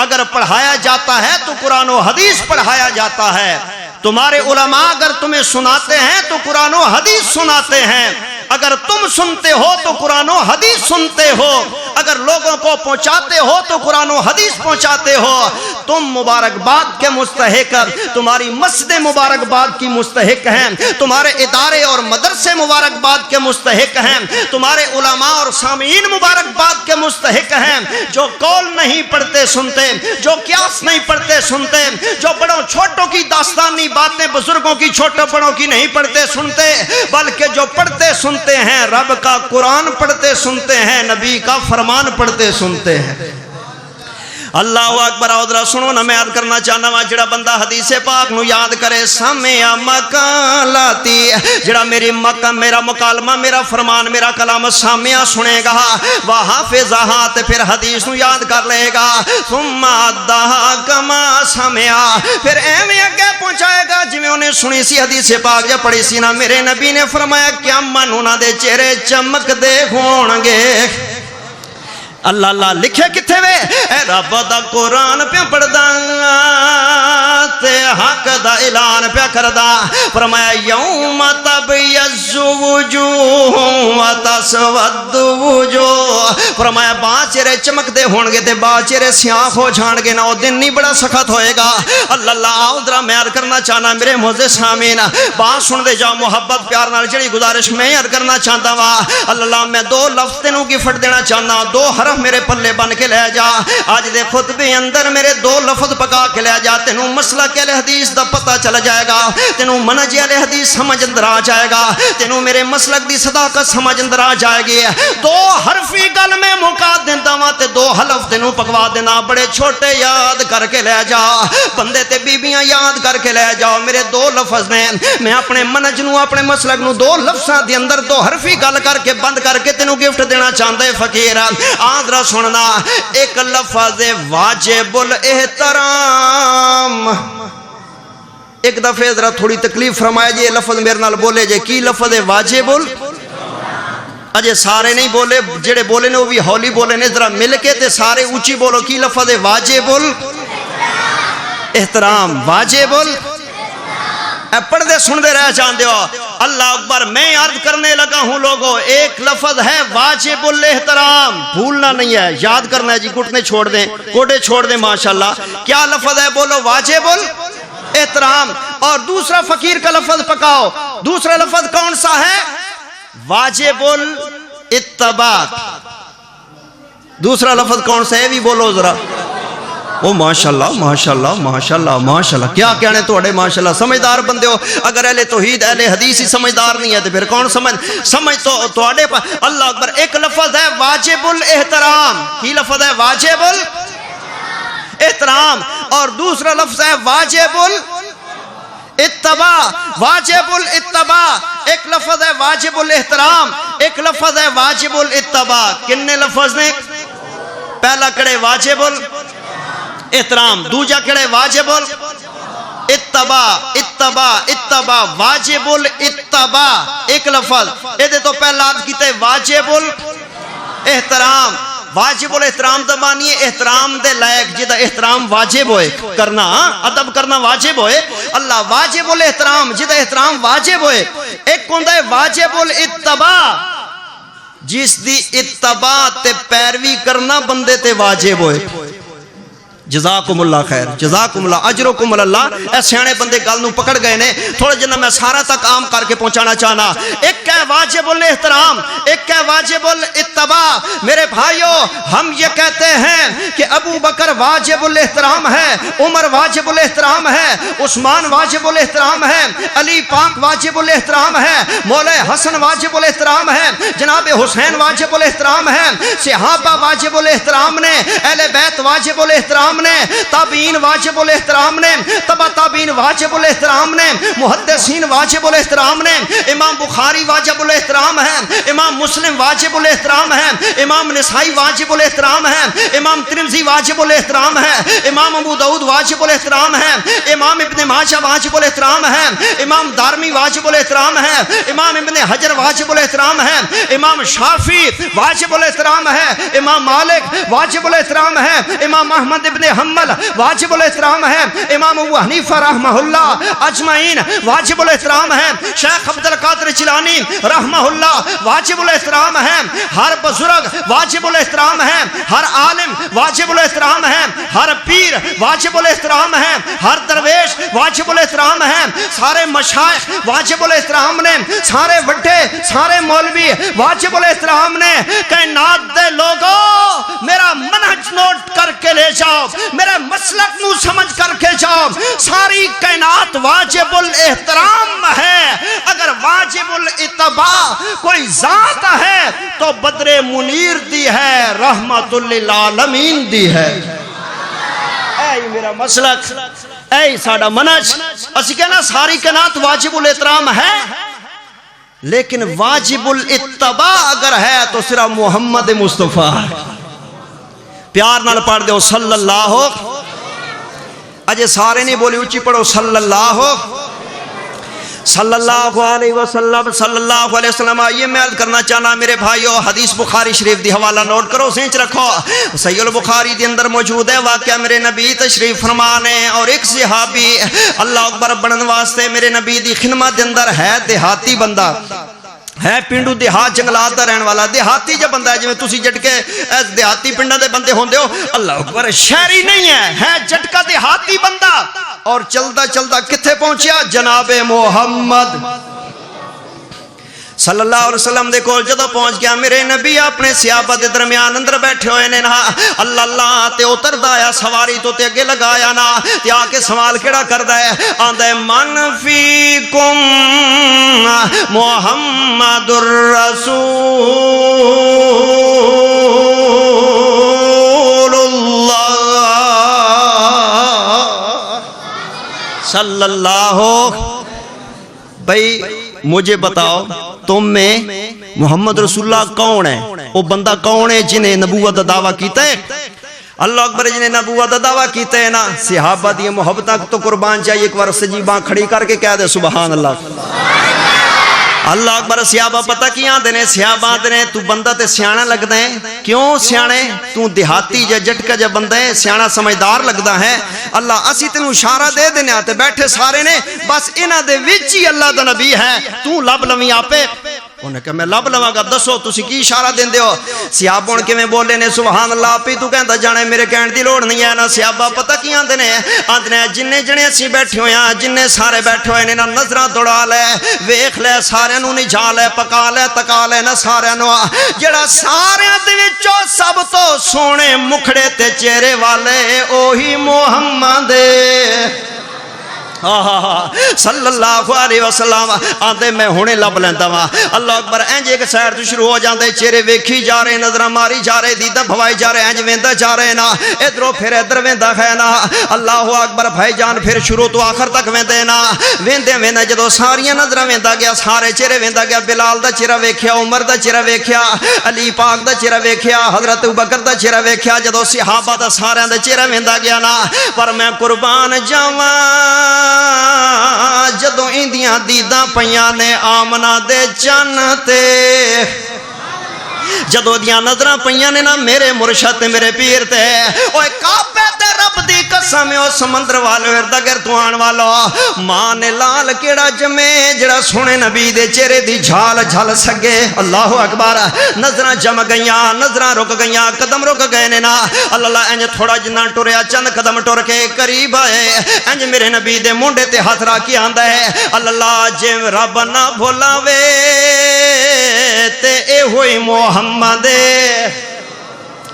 اگر پڑھایا جاتا ہے تو قرآن و حدیث پڑھایا جاتا ہے, تمہارے علماء اگر تمہیں سناتے ہیں تو قرآن و حدیث سناتے ہیں, اگر تم سنتے ہو تو قرآن و حدیث سنتے ہو, اگر لوگوں کو پہنچاتے ہو تو قرآن و حدیث پہنچاتے ہو. تم مبارکباد کے مستحق, تمہاری مسجد مبارکباد کی مستحق ہیں, تمہارے ادارے اور مدرسے مبارکباد کے مستحق ہیں, تمہارے علماء اور سامعین مبارکباد کے مستحق ہیں. جو قول نہیں پڑھتے سنتے, جو قیاس نہیں پڑھتے سنتے, جو بڑوں چھوٹوں کی داستانی باتیں بزرگوں کی چھوٹوں بڑوں کی نہیں پڑھتے سنتے, بلکہ جو پڑھتے سنتے ہیں رب کا قرآن پڑھتے سنتے ہیں, نبی کا فرمان پڑھتے سنتے ہیں. اللہ اکبر. ادھر سنو نا, میں یاد کرنا چاہنا وا جڑا بندہ حدیث پاک نو یاد کرے, سمع مقالاتی, جڑا میری میرا مکالمہ, میرا فرمان, میرا کلام سامع سنے گا, وحافظھا تے پھر حدیث نو یاد کر لے گا, ثم ادھا کما سمع, پھر ایویں اگے پہنچائے گا جویں انہیں سنی سی حدیث پاک یا پڑھی سی نا. میرے نبی نے فرمایا قیامت انہاں دے چہرے چمک دے ہون گے. اللہ اللہ لکھے کتھے وے اے رب دا قرآن پہ پڑھدا تے حق دا اعلان پہ کردا فرمایا یوم تبیض وجوہ و تسود وجوہ فرمایا با چہرے چمک دے ہون گے تے با چہرے سیاہ ہو جان گے نا وہ دن نہیں بڑا سخت ہوئے گا اللہ اللہ آؤ ذرا میں عرض کرنا چاہنا میرے معزز سامعین بات سن دے جاؤ محبت پیار نال جڑی گزارش میں عرض کرنا چاہتا وا اللہ اللہ میں دو لفظ تینوں کی فٹ دینا چاہنا دو حرف میرے پلے بن کے لے جا آج دے خطبے اندر میرے دو لفظ پکا کے لے جا تینوں مسلک اہل حدیث دا پتہ چل جائے گا تینوں منہج اہل حدیث سمجھ اندر آ جائے گا تینوں میرے مسلک دی صداقت سمجھ اندر آ جائے گی دو حرفی گل میں موقع دینا وا تے دو حلف تینوں پکوا دینا بڑے چھوٹے یاد کر کے لے جا بندے تے بیبیاں یاد کر کے لے جاؤ میرے دو لفظ نے میں اپنے منہج نو اپنے مسلک نو دو لفظاں دے اندر دو حرفی گل کر کے بند کر کے تینوں گفٹ دینا چاہتا ہے فقیر آدھرا سننا ایک لفظ واجب الاحترام ایک دفعہ ذرا تھوڑی تکلیف فرمایا جی یہ لفظ میرے نال بولے جے کی لفظ واجب اجے سارے نہیں بولے جڑے بولے نے وہ بھی ہولی بولے نے ذرا مل کے تے سارے اونچی بولو کی لفظ واجب الاحترام واجب پڑھ دے سن دے رہ جان دیو اللہ اکبر میں عرض کرنے لگا ہوں لوگوں ایک لفظ ہے واجب الاحترام بھولنا نہیں ہے یاد کرنا ہے جی گھٹنے چھوڑ دیں کوڑے چھوڑ دیں ماشاءاللہ کیا لفظ ہے بولو واجب الاحترام اور دوسرا فقیر کا لفظ پکاؤ دوسرا لفظ کون سا ہے واجب الاتباع دوسرا لفظ کون سا ہے بھی بولو ذرا او ماشاءاللہ ماشاءاللہ ماشاءاللہ ماشاءاللہ کیا کہنے توڑے ماشاءاللہ سمجھدار بندے ہو اگر اہل توحید اہل حدیث ہی سمجھدار نہیں ہے تو پھر کون سمجھ تو توڑے پر اللہ اکبر ایک لفظ ہے واجب الاحترام کی لفظ ہے واجب الاحترام اور دوسرا لفظ ہے واجب الاتباع واجب الاتباع ایک لفظ ہے واجب الاحترام ایک لفظ ہے واجب الاتباع کنے لفظ نے پہلا کڑے واجب احترام دوجا کڑے واجب اتباع اتباع اتباع واجب الاتباع ایک لفظ یہ تو پہلا عرض کیتے واجب الاحترام واجب الاحترام دا معنی احترام دے لائق جدا احترام واجب ہوئے کرنا ادب کرنا واجب ہوئے اللہ واجب الاحترام جدا احترام واجب ہوئے ایک ہوندہ ہے واجب الاتباع جس دی اتباع تے پیروی کرنا بندے تے واجب ہوئے جزاکم اللہ خیر جزاکم اللہ اجرکم اللہ اے سیانے بندے گل نو پکڑ گئے نے تھوڑا جنہ میں سارا تک عام کر کے پہنچانا چاہنا ایک ہے واجب الاحترام ایک ہے واجب الاتباع میرے بھائیو ہم یہ کہتے ہیں کہ ابو بکر واجب الاحترام ہے عمر واجب الاحترام ہے عثمان واجب الاحترام ہے علی پاک واجب الاحترام ہے مولا حسن واجب الاحترام ہے جناب حسین واجب الاحترام ہے صحابہ واجب الاحترام نے اہل بیت واجب الاحترام نے تابعین واجب الاحترام نے تبع تابعین واجب الاحترام نے محدثین واجب الاحترام نے امام بخاری واجب الاحترام ہے امام مسلم واجب الاحترام ہے امام نسائی واجب الاحترام ہے امام ترمذی واجب الاحترام ہے امام ابو داؤد واجب الاحترام ہے امام ابن ماجہ واجب الاحترام ہے امام دارمی واجب الاحترام ہے امام ابن حجر واجب الاحترام ہے امام شافعی واجب الاحترام ہے امام مالک واجب الاحترام ہے امام احمد ابن حنبل واجب الاحترام ہے امام ابو حنیفہ رحمہ اللہ اجمعین واجب الاحترام ہے شیخ عبد القادر جیلانی رحمہ اللہ واجب الاحترام ہے ہر بزرگ واجب الاحترام ہے ہر عالم واجب الاحترام ہے ہر پیر واجب الاحترام ہے ہر درویش واجب الاحترام ہے سارے مشائخ واجب الاحترام نے سارے وڈے سارے مولوی واجب الاحترام نے کائنات دے لوگوں میرا منہج نوٹ کر کے لے جاؤ میرے مسلک نو سمجھ کر کے جاؤ ساری کائنات واجب الاحترام ہے اگر واجب الاتباع کوئی ذات ہے تو بدر منیر دی ہے رحمت للعالمین دی ہے اے میرا مسلک اے ساڑا منج اسی کہنا ساری کائنات واجب الاحترام ہے لیکن واجب الاتباع اگر ہے تو صرف محمد مصطفیٰ پیار نال پڑھ دے صلی اللہ اجے سارے نہیں بولی اچھی پڑھو صلی اللہ صلی اللہ علیہ وسلم. یہ میں عرض کرنا چاہنا میرے بھائیو، حدیث بخاری شریف دی حوالہ نوٹ کرو، سینچ رکھو. صحیح البخاری دے اندر موجود ہے واقعہ میرے نبی تشریف فرمانے اور ایک صحابی اللہ اکبر بنن واسطے میرے نبی دی خدمت دے اندر ہے دیہاتی بندہ ہے، پنڈو دیہات جنگلات دا رہن والا دیہاتی جب بندہ ہے، جویں تسی جٹکے دیہاتی پنڈاں دے بندے ہوندے ہو. اللہ اکبر، شہری نہیں ہے جٹکا دیہاتی بندہ. اور چلدا چلدا کتھے پہنچیا؟ جناب محمد صلی اللہ علیہ وسلم دے کول جدوں پہنچ گیا میرے نبی اپنے صحابہ دے درمیان اندر بیٹھے ہوئے نے نا. اللہ اللہ تے اتردا آیا سواری تو تے اگے لگایا نا تے آ کے سوال کیڑا کردا ہے؟ آندا ہے من فیکم محمد الرسول اللہ صلی اللہ. بھئی مجھے بتاؤ تم میں محمد رسول اللہ کون ہے؟ وہ بندہ کون ہے جنہیں نبوت دا دعویٰ کیتا ہے؟ اللہ اکبر، جنہیں نبوت دا دعویٰ کیتا ہے نا. صحابہ دی محبتاں تو قربان چاہیے، ایک بار سجی باں کھڑی کر کے کہہ دے سبحان اللہ. اللہ اکبر. صحابہ پتہ کی آندے نے؟ صحابہ آندے نے تو بندہ تے سیانا لگدا ہے. کیوں سیانے؟ تو دیہاتی جا جٹکا جا بندہ ہے، سیانا سمجھدار لگدا ہے. اللہ اسی تینوں اشارہ دے دینے آتے بیٹھے سارے نے، بس انہاں دے وچ ہی اللہ دا نبی ہے، تو لب لویں آپے. انہیں کہا میں لب لواں گا، دسو تسی کی اشارہ دیندے ہو؟ صحابہ ان کے میں بولے نے سبحان اللہ پی تو کہندا جانے میرے کہن دی لوڑ نہیں ہے نا. صحابہ پتہ کی آندے نے؟ آندے نے جننے جنے اسی بیٹھے ہوئے ہیں، جننے سارے بیٹھے ہوئے نے نا، نظراں دوڑا لے، ویکھ لے، سارے نوں نجا لے، پکا لے، تکا لے نا سارے نوں. جڑا سارے دے وچوں سب تو سونے مکھڑے تے چہرے والے اوہی محمد صلی اللہ علیہ وسلم. آندے میں ہونے لب لیندا وا. اللہ اکبر. انج ایک سائر تو شروع ہو جاندے، چہرے ویکھی جا رہے، نظراں ماری جا رہے، دیدہ بھوائی جا رہے، انج ویندا جا رہے نا، ادھروں پھر ادھر ویندا ہے نا. اللہ اکبر. بھائی جان پھر شروع تو آخر تک ویندے نا. ویندے ویندے جدوں ساریاں نظراں ویندا گیا، سارے چہرے ویندا گیا. بلال دا چہرہ ویکھیا، عمر دا چہرہ ویکھیا، علی پاک دا چہرہ ویکھیا، حضرت ابوبکر دا چہرہ ویکھیا. جدوں صحابہ دا سارے دا چہرہ ویندا گیا نا، پر میں قربان جاواں جدوں ایندیاں دیداں پیاں نے آمنہ دے چن تے، جدوں دیاں نظراں پیاں نے نا میرے مرشد تے میرے پیر تے. اوے کعبے تے رب دی قسم او سمندر والو ارد گرد آن والا ماں نے لال کیڑا جمے جڑا سونے نبی دے چہرے دی جھال جھل سکے. اللہ اکبر. نظراں جم گئیاں، نظراں رک گئیاں، قدم رک گئے نے نا. اللہ انج تھوڑا جنا ٹریا، چند قدم ٹر کے قریب آئے، انج میرے نبی دے مونڈے تے ہاتھ رکھ کے آندا ہے اللہ جے رب نہ بھلاوے تے اے ہوئی محمد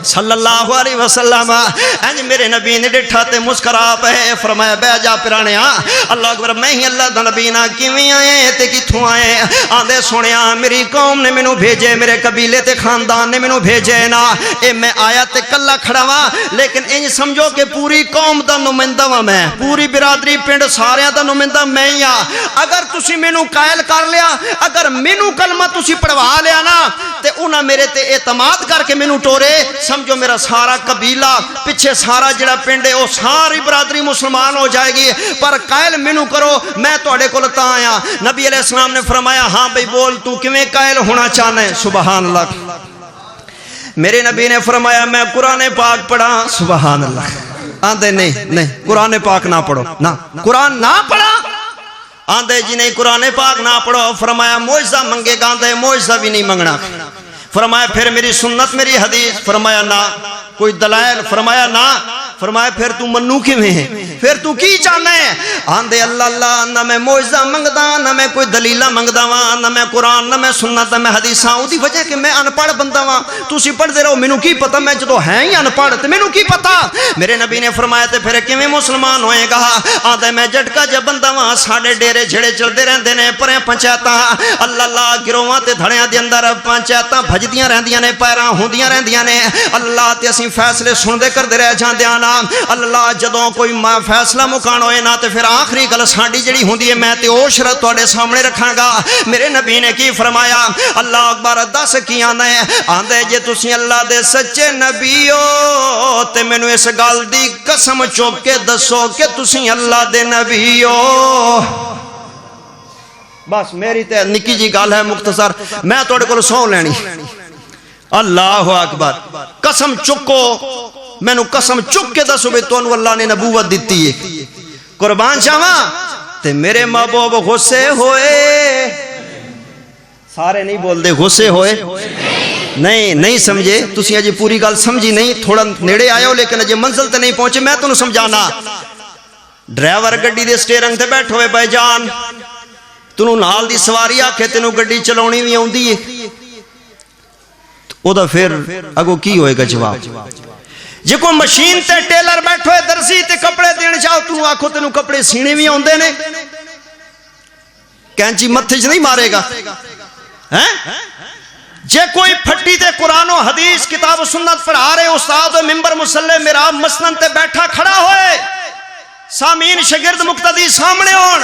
صلی اللہ علیہ وسلم. انج میرے نبی نے ڈٹھا تے مسکرا پے، فرمایا بہ جا پرانیا. اللہ اکبر. میں ہی اللہ دا نبی نا کیویں آئے تے کتھوں آئے؟ آندے سنیا میری قوم نے مینوں بھیجے، میرے قبیلے تے خاندان نے مینوں بھیجے نا. اے میں آیا تے کلا کھڑا وا، لیکن انج سمجھو کہ پوری قوم دا نمائندہ وا میں، پوری برادری پنڈ سارے دا نمائندہ میں ہی ہاں. اگر تسی مینوں قائل کر لیا، اگر مینوں کلمہ تسی پڑھوا لیا نا تے انہاں میرے تے اعتماد کر کے مینوں ٹورے، سمجھو میرا سارا قبیلہ پیچھے سارا جڑا پنڈ ہے وہ ساری برادری مسلمان ہو جائے گی. پر قائل مینوں کرو، میں تواڈے کول تاں آیا. نبی علیہ السلام نے فرمایا ہاں بھئی بول تو کیویں قائل ہونا چاہنا ہے؟ سبحان اللہ. میرے نبی نے فرمایا میں قرآن پاک پڑھا. سبحان اللہ. آندے نہیں قرآن پاک نہ پڑھو، نہ قرآن نہ پڑھا. آندے جی نہیں قرآن پاک نہ پڑھو. فرمایا معجزہ منگے گا؟ آندے معجزہ بھی نہیں منگنا. فرمایا پھر میری سنت میری حدیث؟ فرمایا نہ. کوئی دلائل؟ فرمایا نہ. فرمایا پھر تو منو کیویں ہے؟ پھر تو کی چاہنا ہے؟ آندے اللہ اللہ نہ میں معجزہ منگدا، نہ میں کوئی دلیلاں منگدا وا، نہ میں قرآن، نہ میں سنت، نہ میں حدیثاں. اودی وجہ کہ میں ان پڑھ بندہ وا. تسی پڑھدے رہو، مینوں کی پتہ؟ میں جدوں ہے ہی ان پڑھ تے مینوں کی پتہ؟ میرے نبی نے فرمایا تے پھر کیویں مسلمان ہوئے گا؟ آندا میں جھٹکا جا بندہ وا، ساڈے ڈیرے جھڑے چلدے رہندے نے، پرے پنچایتاں اللہ اللہ گروہاں تے دھڑیاں دے اندر پنچایتاں بھجدیاں رہندیاں نے، پیراں ہوندیاں رہندیاں نے. اللہ تے اسی فیصلے سندے کردے رہ جاندے ہاں. اللہ جدوں کوئی فیصلہ مکان ہوئے نا تے پھر آخری گل ساڈی جڑی ہوندی ہے میں تے او شرط تواڈے سامنے رکھاں گا. میرے نبی نے کی فرمایا؟ اللہ اکبر. دس کی آندا ہے؟ آندے جے تسی اللہ دے سچے نبی ہو تے مینوں اس گل دی قسم چوک کے دسو کہ تسی اللہ دے نبی ہو. بس میری تے نکی جی گل ہے مختصر، میں تھوڑے کو سو لینی. اللہ اکبر. قسم چکو، مینو قسم چک کے دسو بھی تانوں اللہ نے نبوت دیتی ہے. قربان جاواں تے میرے محبوب غصے ہوئے. سارے نہیں بول دے غصے ہوئے. نہیں سمجھے تسی اجے پوری گل سمجھی نہیں. تھوڑا نیڑے آئے ہو لیکن اجے منزل تے نہیں پہنچے. میں تانوں سمجھانا. ڈرائیور گڈی دے سٹیئرنگ تے بیٹھے ہوئے بھائی جان، تینوں نال دی سواری آکھے تینوں گڈی چلاونی بھی آوندی ہے، او دا پھر اگو کی ہوئے گا جواب؟ جے کوئی مشین تے ٹیلر بیٹھو ہے درزی تے کپڑے دین چاہو تو آکھو تینوں کپڑے سینے بھی آوندے نے، کینچی متھے چ نہیں مارے گا. جے کوئی پھٹی تے قرآن و حدیث کتاب و سنت پڑھا رہے استاد و ممبر مصلی محراب مسنن تے بیٹھا کھڑا ہوئے، سامعین شاگرد مقتدی سامنے ہون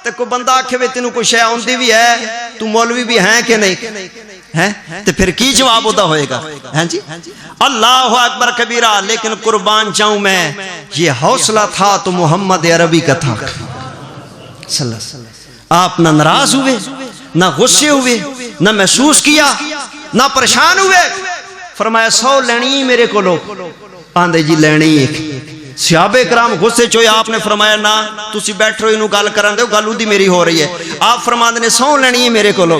تے کوئی بندہ آکھے وے تینوں کوئی شے آوندی بھی ہے، تو مولوی بھی ہیں کہ نہیں ہیں، تے پھر کی جواب ہوتا ہوئے گا؟ ہیں جی اللہ اکبر کبیرہ. لیکن قربان جاؤں میں، یہ حوصلہ تھا تو محمد عربی کا تھا صلی اللہ علیہ وسلم. آپ نہ ناراض ہوئے، نہ غصے ہوئے، نہ محسوس کیا، نہ پریشان ہوئے. فرمایا 100 لینی میرے کو لو. آندے جی لینی ایک. صحابہ کرام غصے چوئے. آپ نے فرمایا نا تسی بیٹھ رہو انہوں گال کران دے گل اودی میری ہو رہی ہے. آپ فرماندے نے 100 لینی ہے میرے کو لو.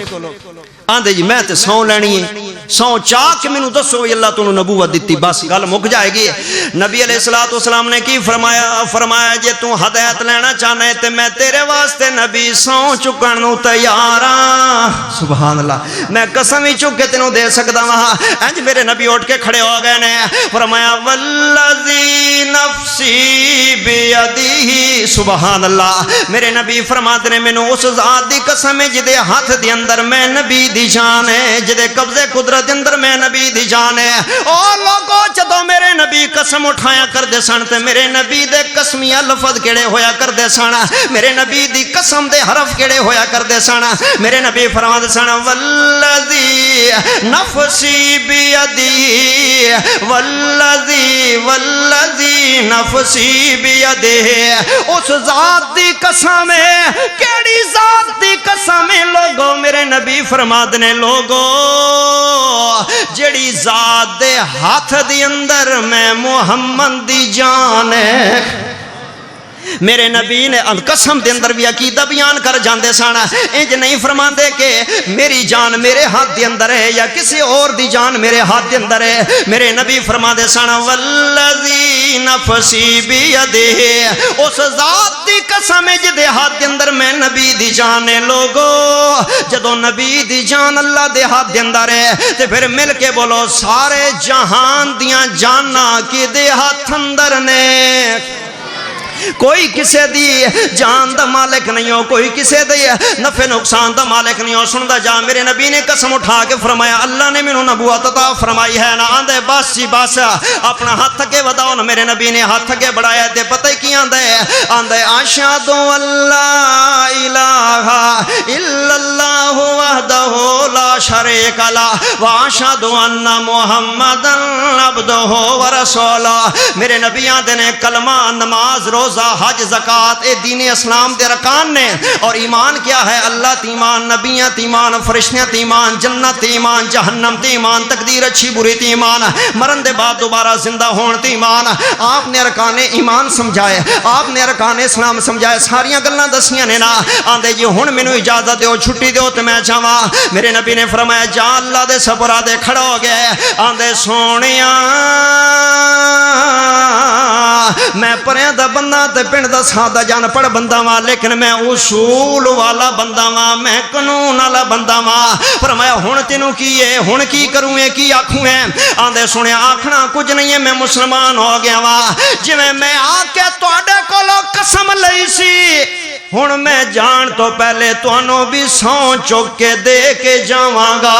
آندے جی میں تے 100 لینی ہے. 100 چاہ کے مینوں دسو اللہ تانوں نبوت دیتی، بس گل مک جائے گی. نبی علیہ السلام نے کی فرمایا جے تو ہدایت لینا چاہنا ہے تے میں تیرے واسطے نبی 100 چکن نوں تیار ہاں. سبحان اللہ. میں قسم ہی چک کے تینوں دے سکدا ہاں. انج میرے نبی اٹھ کے کھڑے ہو گئے نے. فرمایا والذی نفسی بیدہ. سبحان اللہ. میرے نبی فرماتے نے مینوں اس ذات دی قسم ہے جدے ہاتھ دے اندر میں نبی دی جان ہے، جدے قبضے قدرت اندر میں نبی دی جان ہے. او لوگو جدو میرے نبی قسم اٹھایا کر دے سن تے میرے نبی دے قسمیہ لفظ کیڑے ہویا کر دے سن، میرے نبی دی قسم دے حرف کیڑے ہویا کر دے سن. میرے نبی فرما دے سن والذی نفسی بیدی، والذی نفسی بیدی. اس ذات دی قسم ہے. کیڑی ذات دی قسم ہے لوگو؟ میرے نبی فرما دے لوگو جڑی ذات دے ہاتھ دی اندر میں محمد دی جان ہے. میرے نبی نے قسم دے اندر بھی عقیدہ بیان کر جاندے سن. انج نہیں فرماندے کہ میری جان میرے ہاتھ دے اندر ہے یا کسی اور دی جان میرے ہاتھ دے اندر ہے. میرے نبی فرماندے سن والذی نفسی بیدہ. اس ذات دی قسم ہے جدے ہاتھ دے اندر میں نبی دی جان ہے. لوگو جدو نبی دی جان اللہ دے ہاتھ دے اندر ہے تے پھر مل کے بولو سارے جہان دیاں جاناں کی دے ہاتھ اندر نے. کوئی کسے دی جان دا مالک نہیں ہو، کوئی کسے دی نفع نقصان دا مالک نہیں ہو. سندا جا میرے نبی نے قسم اٹھا کے فرمایا اللہ نے مینوں نبوت عطا فرمائی ہے نا. آندے بس جی بس اپنا ہاتھ کے وداؤ نا. میرے نبی نے ہاتھ کے بڑھایا تے پتہ کی آندے اشہد اللہ الہ الا اللہ وحدہ لا شریک لہ واشہد ان محمدن عبدہ ورسولہ. میرے نبی آندے نے کلمہ، نماز، روزہ، حج، زکات اے دین اسلام دے رکان نے. اور ایمان کیا ہے؟ اللہ تی ایمان، نبیاں تی ایمان، فرشتیاں تی ایمان، جنت تی ایمان، جہنم تی ایمان، تقدیر اچھی بری تی ایمان، مرن دے بعد دوبارہ زندہ ہون تی ایمان. آپ نے ارکان ایمان سمجھائے، آپ نے ارکان اسلام سمجھائے، ساریاں گلاں دسیاں نے نا. آندے جی ہن مینوں اجازت دیو، چھٹی دیو تے میں جاواں. میرے نبی نے فرمایا جا اللہ دے سپرا دے کھڑا ہو گئے. آندے سونیاں میں پریاں دا بندہ تے پنڈ دا سادہ جان پڑھ بندہ وا، لیکن میں اصول والا بندہ وا، میں قانون والا بندہ وا. فرمایا ہن تینوں کی ہے، ہن کی کروں ہے، کی آکھوں ہے؟ آندے سنیا آکھنا کچھ نہیں ہے، میں مسلمان ہو گیا وا. جویں میں آ کے تواڈے کولوں قسم لئی سی، ہن میں جان تو پہلے تانوں بھی 100 چک کے دے کے جاواں گا.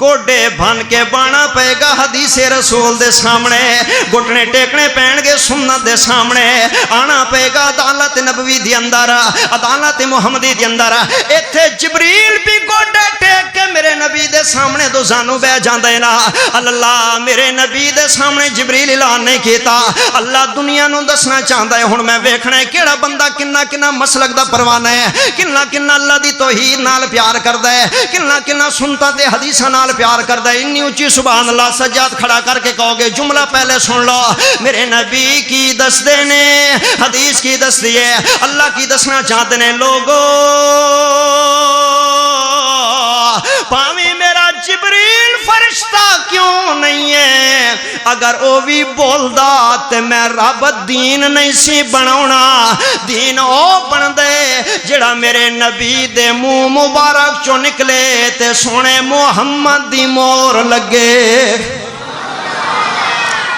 گوڈے بن کے بانا پے گا حدیث رسول دے سامنے گھٹنے ٹیکنے پین گے سنت دے سامنے آنا پے گا عدالت نبوی دی اندر عدالت محمدی دی اندر ایتھے جبریل بھی گوڈے ٹیک کے میرے نبی دے سامنے دو زانو بہ جاندے نا اللہ میرے نبی دے سامنے جبریل اعلان نہیں کیتا اللہ دنیا نو دسنا چاہندا ہے ہن میں ویکھنا ہے کیڑا بندہ کنا کنا مسلک دا پروانہ ہے کنا کنا اللہ دی توحید نال پیار کردا ہے کنا کنا سنتا تے حدیثاں نال پیار کردا ہے انی اونچی سبحان اللہ سجاد کھڑا کر کے کہو گے جملہ پہلے سن لو میرے نبی کی دس دے نے حدیث کی دس دیے اللہ کی دسنا چاہتے نے لوگو پاویں میرا جبریل فرشتہ کیوں نہیں ہے اگر او بھی بولدا تے میں رب دین نہیں سی بناونا دین او بن دے جڑا میرے نبی دے منہ مبارک چوں نکلے تے سونے محمد دی مور لگے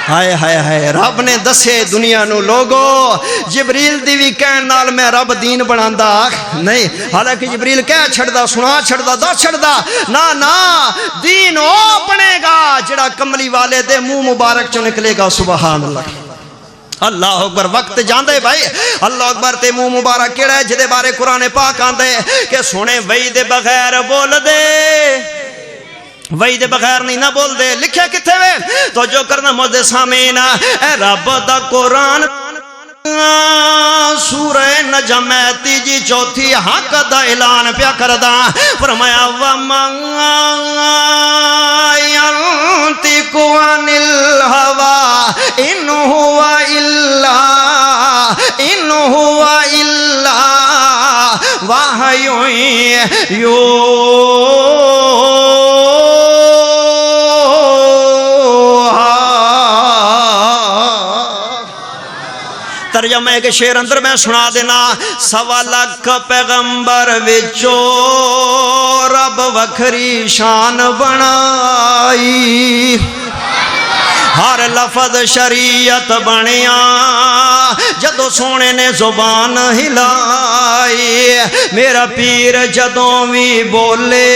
ہائے ہائے ہائے رب نے دسے دنیا نو لوگو جبریل دی بھی کہن نال میں رب دین بناندا نہیں حالانکہ جبریل کہہ چھڑدا سنا چھڑدا دس چھڑدا نا نا دین او بنے گا جڑا کملی والے دے منہ مبارک چوں نکلے گا سبحان اللہ اللہ اکبر وقت جاندے بھائی اللہ اکبر تے منہ مبارک کیڑا ہے جدے بارے قرآن پاک آندے کہ سونے وہی دے بغیر بول دے وہی دے بغیر نہیں نہ بول دے لکھیا کتھے وے تو جو کرنا مجھے سامین اے رب دا قرآن سورہ نجم تیجی چوتھی حق دا اعلان پیا کردا فرمایا وَمَن يَنطِقُ عَنِ الْهَوَىٰ إِنْ هُوَ إِلَّا وَحْيٌ ترجمہ کے شعر اندر میں سنا دینا سوا لاکھ پیغمبر وچو رب وکھری شان بنائی ہر لفظ شریعت بنیا جدو سونے نے زبان ہلائی میرا پیر جدوں بھی بولے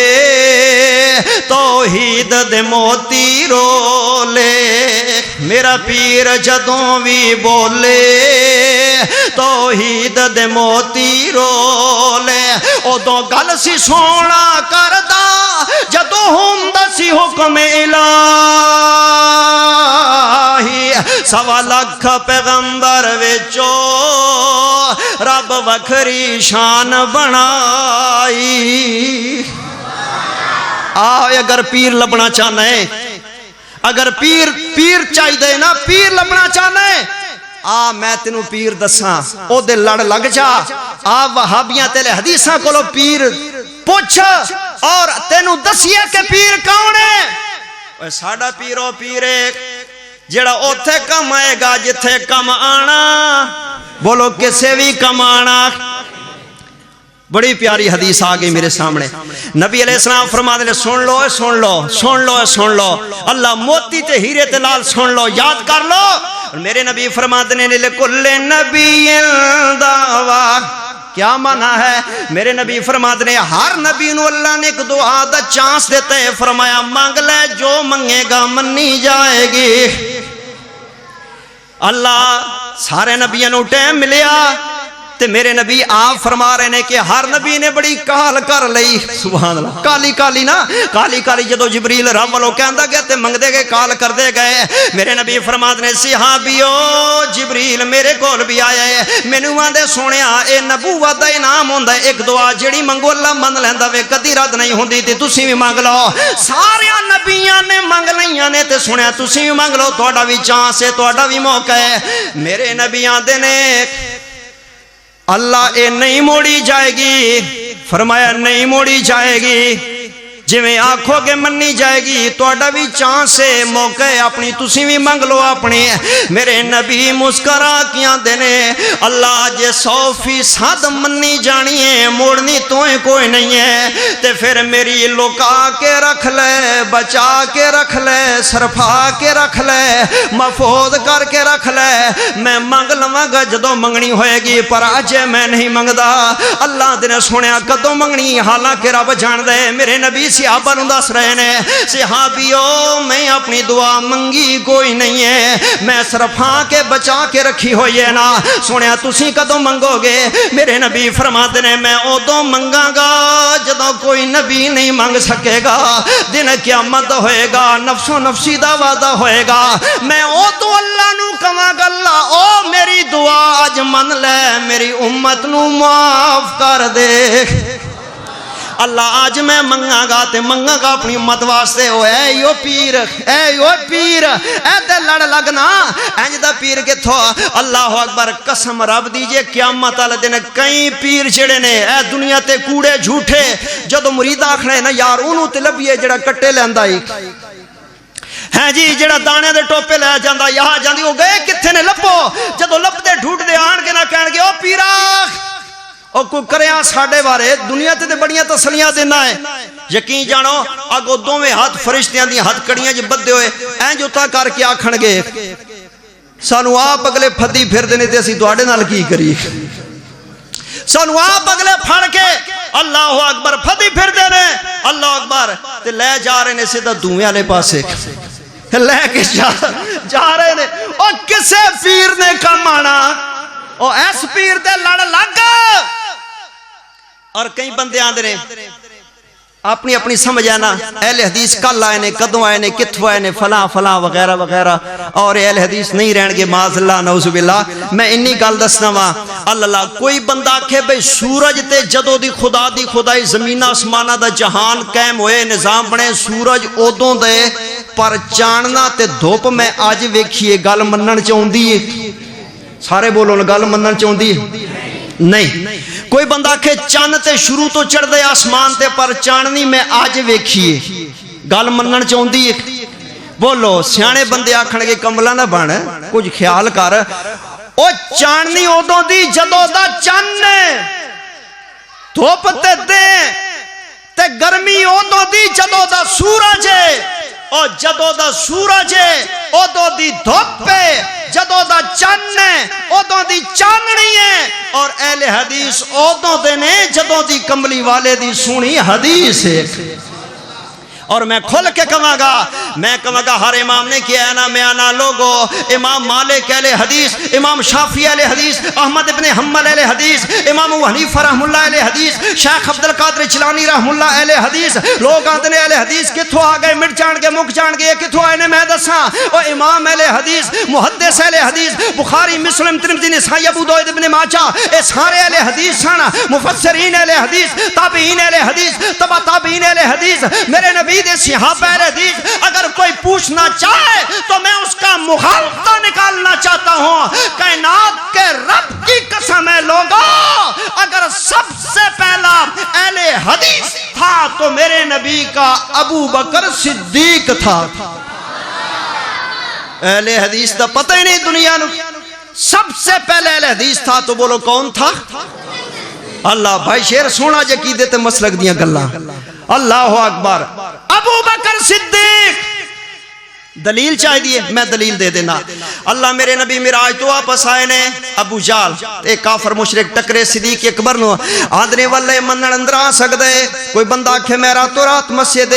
توحید دے موتی رولے میرا پیر جدوں بھی بولے توحید دے موتی رولے ادو گل سی سونا کردا جدو ہوندا سی حکم الہی سوا لاکھ پیغمبر وچو رب وکھری شان بنائی اگر پیر لبنا چاہنا ہے اگر پیر چاہی دے نا پیر لبنا چاہنا ہے میں تینوں پیر دساں او دے لڑ لگ جا وہابیاں تیلے حدیثاں کولو پیر پوچھ اور تینوں دسیے کہ پیر کون ہے ساڑا پیرو پیرے جڑا اوتھے کم آئے گا جتھے کم آنا بولو کسے بھی کم آنا بڑی پیاری حدیث آگئی میرے سامنے نبی علیہ السلام فرما دے سن لو سن لو سن لو سن لو اللہ موتی تے ہیرے تے لال سن لو یاد کر لو اور میرے نبی فرما دے لکل نبی دعویٰ کیا معنی ہے میرے نبی فرما دے ہر نبی نو اللہ نے ایک دعا دا چانس دیتا ہے فرمایا مانگ لے جو منگے گا منی جائے گی اللہ سارے نبیوں نو ٹائم ملیا تے میرے نبی آپ فرما رہے ہیں کہ ہر نبی نے بڑی کال کر لئی سبحان اللہ کالی کالی نا کالی کالی جدو جبریل رب والو کہندا گیا تے منگ دے گئے کال کر دے گئے میرے نبی فرما دے صحابیو جبریل میرے کول بھی آیا ہے مینوں آندے سونیا اے نبوت دا انعام ہوندا ہے ایک دعا جڑی منگو اللہ من لیندا وے کدی رد نہیں ہوندی تے تسی بھی منگ لو سارے نبیاں نے منگ لئیاں نے تے سنیا تسی بھی منگ لو تہاڈا بھی چانس ہے تہاڈا بھی موقع ہے میرے نبی آندے نے اللہ اے نہیں موڑی جائے گی فرمایا نہیں موڑی جائے گی جی میں آنکھوں کے منی جائے گی تو اڈا بھی چانس ہے موقع ہے اپنی تسی بھی منگ لو اپنی میرے نبی مسکرا کیاں دینے اللہ جے 100% منی جانی ہے موڑنی تویں کوئی نہیں ہے تے پھر میری لکا کے رکھ لے بچا کے رکھ لے سرفا کے رکھ لے محفوظ کر کے رکھ لے میں منگ لواں گا جدو منگنی ہوئے گی پر آج میں نہیں منگدا اللہ دے سنیا کدو منگنی حالانکہ رب جان دے میرے نبی صحابہ نوں دس رہے نے صحابیو میں اپنی دعا منگی کوئی نہیں ہے میں صرف ہاں کے بچا کے رکھی ہوئی ہے نا سنیا تسی کدوں منگو گے میرے نبی فرماتے نے میں ادوں منگاں گا جدوں کوئی نبی نہیں منگ سکے گا دن قیامت ہوئے گا نفس و نفسی دا وعدہ ہوئے گا میں ادوں اللہ نو کہاں گا اللہ او میری دعا اج من لے میری امت نو معاف کر دے اللہ آج میں منگا گا تے منگا گا اپنی امت واسطے او اے یو پیر اے تے لڑ لگنا اینج دا پیر کتھو اللہ اکبر قسم رب دیجئے قیامت والے دن کئی پیر جڑے نے اے دنیا تے کوڑے جھوٹے جدوں مرید آکھنے نا یار اونوں تے لبھیے جڑا کٹے لیندا ہی ہے جی جڑا دانے دے ٹوپے لے جاندا یہاں جاندی او گئے کتھے نے لبو جدوں لب دے ڈھوٹ دے آن کے نہ کہن گے او پیرا او کو کریاں ساڈے بارے دنیا تے بڑیاں تسلیاں دینا ہے یقین جانو اگوں دوویں ہاتھ فرشتیاں دی ہاتھ کڑیاں جو بدے ہوئے اینج اتا کر کے آکھن گے سانو آپ اگلے پھدی پھر دینے تے اسی تواڈے نال کی کری سانو آپ اگلے پھڑ کے اللہ اکبر پھدی پھر دینے اللہ اکبر تے لے جا رہے نے سیدھا دھویں والے پاسے لے کے جا رہے نے او کسے پیر نے کم آنا او ایس پیر دے لڑ لگ اور کئی بندے آندے نے اپنی اپنی سمجھ آنا اہل حدیث کل آئے نے کدوں آئے نے کتھوں آئے نے فلاں فلاں وغیرہ وغیرہ اور اہل حدیث نہیں رہن گے معاذ اللہ نعوذ باللہ میں انی گل دسنا وا اللہ کوئی بندہ آکھے بھئی سورج تے جدوں دی خدائی زمین آسمانہ دا جہان قائم ہوئے نظام بنے سورج ادوں دے پر چاننا تے دھوپ میں آج ویکھیے گل منن چاہندی ہے سارے بولو گل منن چاہندی ہے نہیں کوئی بندہ کہ چاند تے شروع تو چڑھ دے آسمان تے پر چاندنی میں آج ویکھیے گل منن چاہندی ہے بولو سیانے بندے آکھن گے کملا نہ بن کچھ خیال کر او چاندنی ادوں دی جدوں دا چن دھوپ تے دے تے گرمی ادوں دی جدوں دا سورج او جدوں دا سورج ادوں دی دھوپ جدوں دا چن ادوں دی چاندنی ہے اور اہل حدیث ادوں دے نے جدوں دی کملی والے دی سونی حدیث ہے اور میں کھل کے کہاں گا ہر امام نے کیا ہے نا میں آنا لوگو امام مالک اہل حدیث امام شافعی اہل حدیث احمد ابن حنبل اہل حدیث امام ابو حنیفہ رحم اللہ اہل حدیث شیخ عبد القادر جیلانی رحم اللہ اہل حدیث لوگ آتے نے اہل حدیث کتھوں آ گئے مٹ جان گے مک جان گے کتھوں آئے نے میں دساں او امام اہل حدیث محدث اہل حدیث بخاری مسلم ترمذی نسائی ابو داؤد ابن ماجہ اے سارے اہل حدیث سن مفسرین اہل حدیث تابعین اہل حدیث تبع تابعین اہل حدیث میرے نبی دے صحابہ اہل حدیث اگر کوئی پوچھنا چاہے تو میں اس کا مخالفہ نکالنا چاہتا ہوں کائنات کے رب کی قسم ہے لوگوں اگر سب سے پہلا اہل حدیث تھا تو میرے نبی کا ابو بکر صدیق تھا اہل حدیث دا پتہ ہی نہیں دنیا نو سب سے پہلے اہل حدیث تھا تو بولو کون تھا اللہ بھائی شیر سونا جقیدے تے مسلک دیاں گلاں اللہ اکبر ابو بکر صدیق دلیل چاہی دیئے میں دلیل دے دینا اللہ میرے نبی معراج تو واپس آئے نے ابو جال ایک کافر مشرک ٹکرے صدیق اکبر نو آدھنے والے منن اندر آ سکدے کوئی بندہ آکھے میں راتوں رات مسجد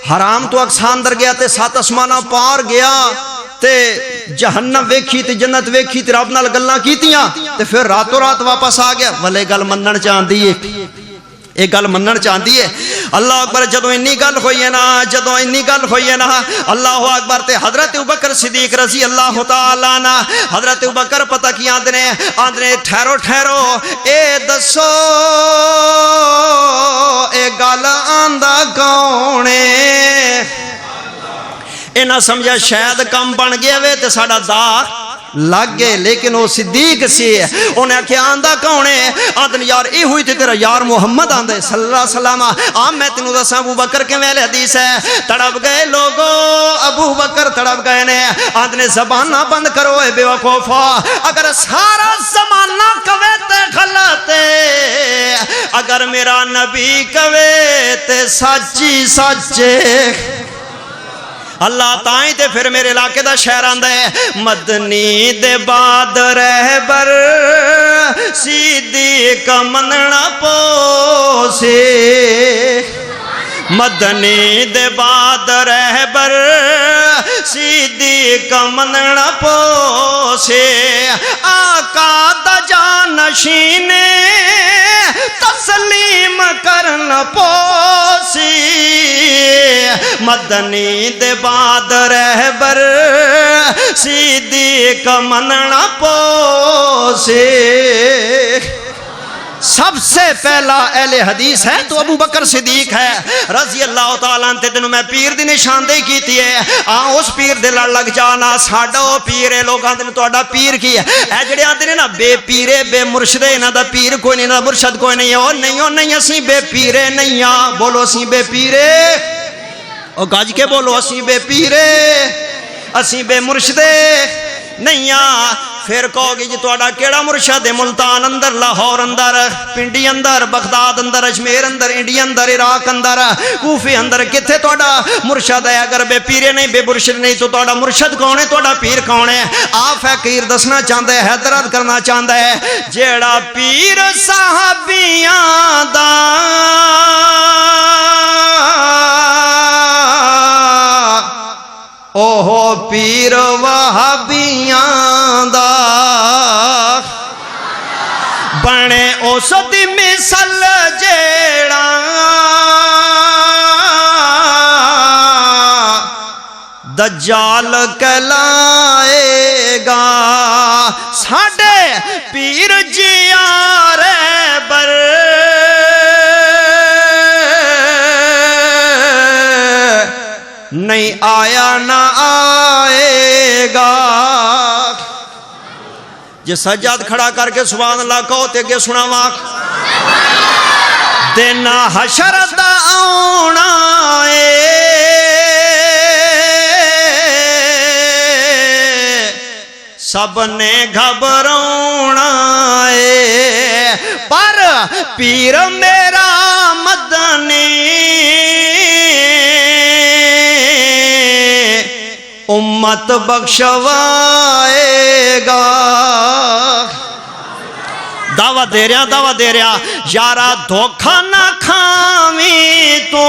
حرام تو اکساندر گیا تے سات اسمانہ پار گیا تے جہنم ویکھی تے جنت ویکھی تے رب نال گلاں کیتیاں تے پھر راتوں رات واپس آ گیا ولے گل منن چاہندی ہے ایک گل منن چاہندی ہے اللہ اکبر جدوں انی گل ہوئی ہے نا اللہ اکبر تے حضرت ابوبکر صدیق رضی اللہ تعالی عنہ حضرت ابوبکر پتہ کی آندنے ٹھہرو اے دسو اے گل آندا کون ہے اے نہ سمجھا شاید کم بن گیا وے تے ساڈا دا لگ گئے لیکن وہ صدیق سی انہیں کیا آندہ کون ہے آدھن یار ای ہوئی تھی تیرا یار محمد آندھے صلی اللہ علیہ وسلم میں تینوں دساں ابو بکر کے میلے حدیث ہے تڑپ گئے لوگو ابو بکر تڑپ گئے نے آدھنے زبانہ بند کرو اے بے وقوفا اگر سارا زمانہ کوے تے غلط اگر میرا نبی کوے تے سچی سچے اللہ تائیں تے پھر میرے علاقے دا شہر آندہ ہے مدنی دے بعد رہبر صدیق مننا پوسے مدنی دے بعد رہبر صدیق مننا پوسے آقا دا جانشین تسلیم کرنا پوسی مدنی دے بعد رہبر صدیق مننا پوسے سب سے پہلا اہل حدیث ہے تو ابو بکر صدیق ہے رضی اللہ تعالیٰ عنہ تینوں میں پیر دی نشاندہی کیتی ہے اس پیر دے لڑ لگ جانا ساڈا او پیر ہے لوگ آندے نے تہاڈا پیر کی ہے اے جڑے آندے نے نا بے پیرے بے مرشدے انہاں دا پیر کوئی نہیں انہاں دا مرشد کوئی نہیں او نہیں اسی بے پیرے نہیں ہاں بولو اسی بے پیرے او گج کے بولو اسی بے پیرے اسی بے مرشدے نہیں ہاں پھر کہو گی جی تہاڈا کیڑا مرشد ہے ملتان اندر لاہور اندر پنڈی اندر بغداد اندر اجمیر اندر انڈیا اندر عراق اندر کوفے اندر کتھے تہاڈا مرشد ہے اگر بے پیرے نہیں بے مرشد نہیں تو تہاڈا مرشد کون ہے تہاڈا پیر کون ہے آپ فقیر دسنا چاہتا ہے حضرت کرنا چاہتا ہے جیڑا پیر صحابیاں دا اوہ پیر وہابیاں دا بنے اس دی مثل جیڑا دجال کہلائے گا ساڈے پیر جیاں رہبر نہیں آیا نہ آئے گا جے سجاد کھڑا کر کے سبحان اللہ کہو تے کہ سنا واق دینا حشر دا آنا سب نے گھبرونا پر پیر میرا مدنی امت بخشوائے گا دعوت دے رہا یارا دھوکھا نہ کھاویں تو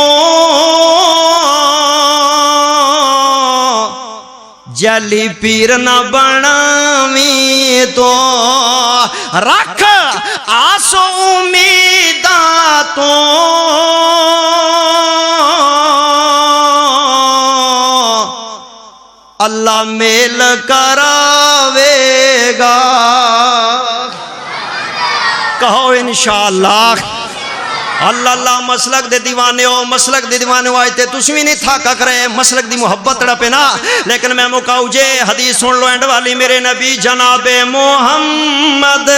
جلی پیر نہ بناویں تو رکھ آس امیداں تو اللہ میل کراوے گا کہو انشاءاللہ اللہ اللہ مسلک دے دیوانے ہو مسلک دے دیوانے ہو آئیتے تسوی نہیں تھاکا کرے مسلک دی محبت رپے نا لیکن میں مکاؤ جے حدیث سن لو اینڈ والی میرے نبی جناب محمد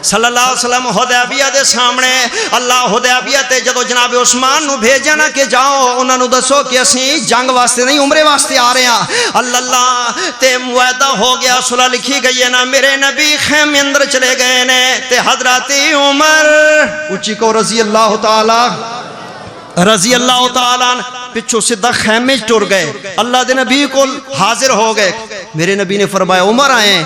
صلی اللہ علیہ وسلم حدیبیہ دے سامنے اللہ حدیبیہ تے جدو جناب عثمان نو بھیجا نا کہ جاؤ انہاں نو دسو کہ اسی جنگ واسطے نہیں عمرے واسطے آ رہے ہیں اللہ تے معاہدہ ہو گیا صلح لکھی گئی ہے نا میرے نبی خیمے اندر چلے گئے نے تے حضرت عمر اچھی کو رضی اللہ تعالیٰ پچھو صدہ خیمے ٹر گئے اللہ دے نبی کو حاضر ہو گئے میرے نبی نے فرمایا عمر آئے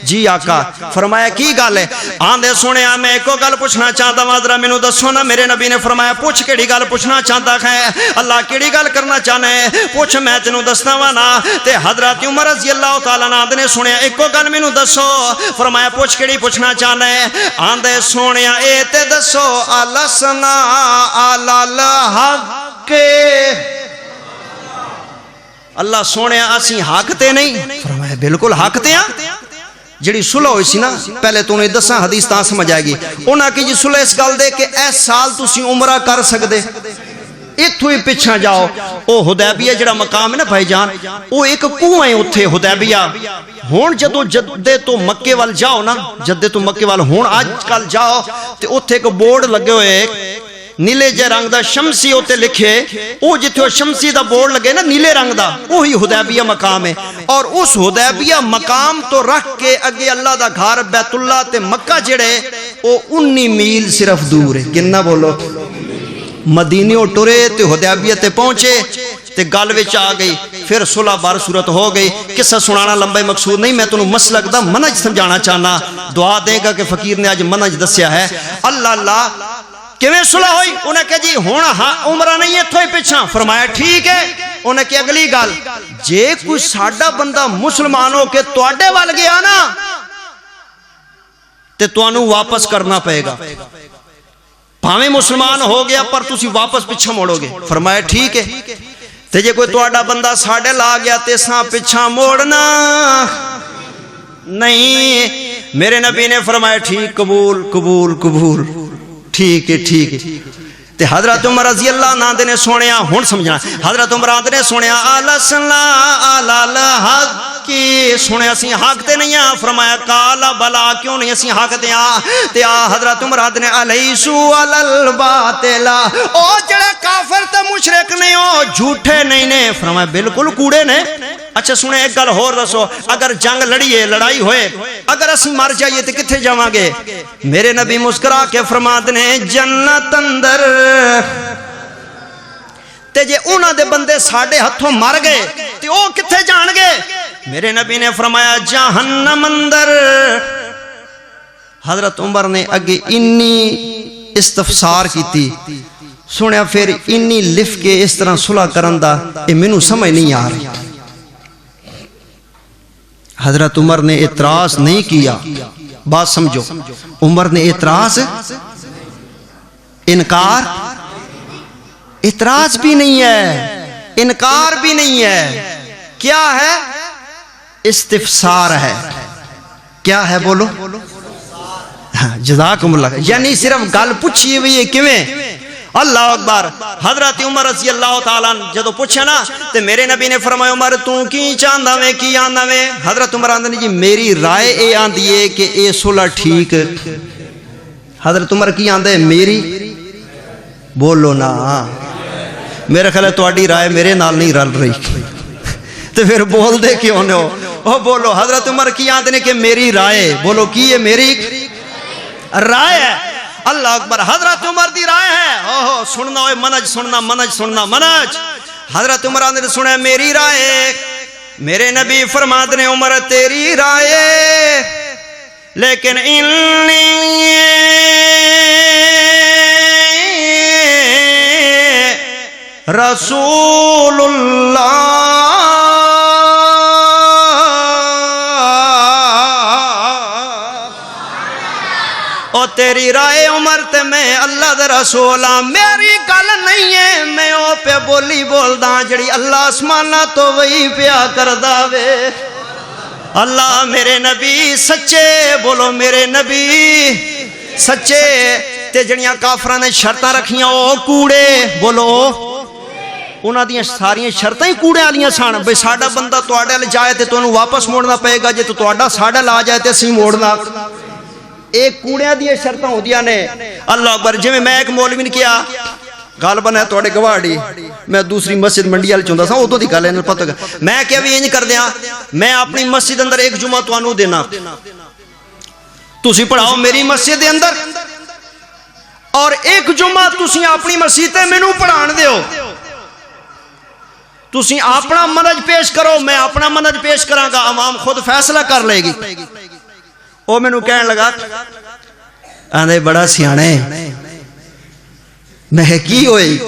جی آقا فرمایا کی گل ہے آندے سونے میں ایک گل پوچھنا چاہتا ہوں ذرا مینوں دسو نا میرے نبی نے فرمایا پوچھ کیڑی گل پوچھنا چاہتا ہے اللہ کیڑی گل کرنا چاہنا ہے پوچھ میں تینوں دسنا وا نا تے حضرت عمر رضی اللہ تعالیٰ عنہ نے سنیا ایک گل مینوں دسو فرمایا پوچھ کیڑی پوچھنا چاہنا ہے آندے سونیا اے تے دسو السنا علی الحق اللہ سونے اسی حق تے نہیں فرمایا بالکل حق تے ہیں جڑی صلح ہوئی سی نا پہلے تو انہیں دساں حدیث تاں سمجھ آئے گی انہاں کی جی صلح اس گل دے کہ اے سال تسی عمرہ کر سکدے اتھو ہی پچھا جاؤ او حدیبیہ جڑا مقام ہے نا بھائی جان او ایک کنواں ہے اتھے حدیبیہ ہون جدو جدے تو مکے وال جاؤ نا جدے تو مکے وال ہون آج کل جاؤ تے اتھے ایک بورڈ لگے ہوئے نیلے جے رنگ دا شمسی ہوتے لکھے او جتھے شمسی دا بورڈ لگے نا نیلے رنگ دا وہی حدیبیہ مقام ہے اور اس حدیبیہ مقام تو رکھ کے اگے اللہ دا گھر بیت اللہ تے مکہ جڑے او 19 میل صرف دور ہے کنا بولو مدینیوں ٹرے تے حدیبیہ تے پہنچے تے گل وچ آ گئی پھر صلح بار صورت ہو گئی قصہ سنانا لمبا مقصود نہیں میں تنوں مسلک دا منہج سمجھانا چاہنا دعا دے گا کہ فقیر نے آج منہج دسیا ہے اللہ اللہ ਕਿਵੇਂ ਸੁਲਹ ਹੋਈ? ਉਹਨੇ ਕਿਹਾ ਜੀ ਹੁਣ ਉਮਰਾਂ ਨਹੀਂ ਇੱਥੋਂ ਹੀ ਪਿੱਛਾ। ਫਰਮਾਇਆ ਠੀਕ ਹੈ। ਉਹਨੇ ਕਿਹਾ ਅਗਲੀ ਗੱਲ, ਜੇ ਕੋਈ ਸਾਡਾ ਬੰਦਾ ਮੁਸਲਮਾਨ ਹੋ ਕੇ ਤੁਹਾਡੇ ਵੱਲ ਗਿਆ ਨਾ ਤੇ ਤੁਹਾਨੂੰ ਵਾਪਸ ਕਰਨਾ ਪਏਗਾ, ਭਾਵੇਂ ਮੁਸਲਮਾਨ ਹੋ ਗਿਆ ਪਰ ਤੁਸੀਂ ਵਾਪਸ ਪਿੱਛਾ ਮੋੜੋਗੇ। ਫਰਮਾਇਆ ਠੀਕ ਹੈ। ਤੇ ਜੇ ਕੋਈ ਤੁਹਾਡਾ ਬੰਦਾ ਸਾਡੇ ਲਾ ਗਿਆ ਤੇ ਸਾਂ ਪਿੱਛਾ ਮੋੜਨਾ نہیں۔ میرے نبی نے فرمایا ٹھیک، قبول قبول قبول، ٹھیک ہے ٹھیک ہے۔ تے حضرت عمر رضی اللہ عنہ نے سنیا، ہن سمجھنا، حضرت عمر نے سنیا الاسلا الحق کی، سنیا سی حق تے نہیں آ؟ فرمایا کالا بلا، کیوں نہیں اسی حق تے آ؟ تے حضرت عمر نے علیسو الباطل، او جڑے کافر تے مشرک نہیں ہو، جھوٹے نہیں نے۔ فرمایا بالکل کوڑے نے۔ اچھا سنے ایک گل ہور دسو، اگر جنگ لڑیے، لڑائی ہوئے، اگر اسی مر جائیے تو کتنے جاواں گے؟ میرے نبی مسکرا کے فرماتے نے جنت اندر۔ تے جے انہاں دے بندے ساڈے ہتھوں مر گئے تے او کتنے جان گے؟ میرے نبی نے فرمایا جہنم اندر۔ حضرت عمر نے اگے انی استفسار کیتی، سنیا پھر انی لف کے اس طرح صلح کرن دا اے مینوں سمجھ نہیں آ رہی۔ حضرت عمر نے اعتراض نہیں کیا، بات سمجھو، عمر نے اعتراض، انکار، اعتراض بھی نہیں ہے، انکار بھی نہیں ہے، کیا ہے؟ استفسار ہے۔ کیا ہے بولو؟ جزاکم اللہ۔ یعنی صرف گل پوچھی ہوئی ہے کیویں؟ اللہ اکبر۔ حضرت عمر رضی اللہ تعالیٰ جدو پوچھا نا تے میرے نبی نے فرمایا عمر تو کی چاہندا وے، کی آندا وے؟ حضرت عمر آندے جی میری رائے اے آندی ہے کہ اے صلح ٹھیک۔ حضرت عمر کی آندے میری؟ بولو نا، میرے خیال ہے تہاڈی رائے میرے نال نہیں رل رہی تے پھر بول دے کیوں نو؟ او بولو۔ حضرت عمر کی آندے نے کہ میری رائے، بولو کی ہے؟ میری رائے ہے۔ اللہ اکبر۔ حضرت عمر دی رائے ہے، اوہ سننا ہوئے، منج سننا، منج سننا، منج۔ حضرت عمر نے سنا میری رائے، میرے نبی فرماتے ہیں عمر تیری رائے، لیکن انی رسول اللہ، او تیری رائے عمر تے میں اللہ دے رسول ہاں، میری گل نہیں ہے، میں او پہ بولی بولدا جڑی اللہ آسماناں تو وہی پیا کردا وے۔ اللہ میرے نبی سچے، بولو میرے نبی سچے۔ تے جڑیاں کافراں نے شرطاں رکھیاں او کوڑے، بولو انہاں دیاں ساریاں شرطاں ہی کوڑے والیاں سن، بھئی ساڈا بندہ تواڈے ال جائے تے تانوں واپس موڑنا پئے گا، جے تواڈا ساڈے ال آ جائے تے اسی موڑنا۔ ایک کوڑیاں دیاں شرطاں ہوندیاں نے۔ اللہ اکبر۔ جویں میں ایک مولوی نے کیا گل بنا تواڈے گواڑی، میں دوسری مسجد منڈی وال چوندا سا، اودوں دی گل ہے پتہ، میں کہ بھی انج کر دیاں، میں اپنی مسجد اندر ایک جمعہ تانوں دینا، تسی پڑھاؤ میری مسجد دے اندر، اور ایک جمعہ تسی اپنی مسجد تے مینوں پڑھان دیو۔ تسی اپنا منج پیش کرو، میں اپنا منج پیش کراں گا، عوام خود فیصلہ کر لے گی۔ او میں نو کہن لگا آندے بڑا سیانے، میں کی ہوئی؟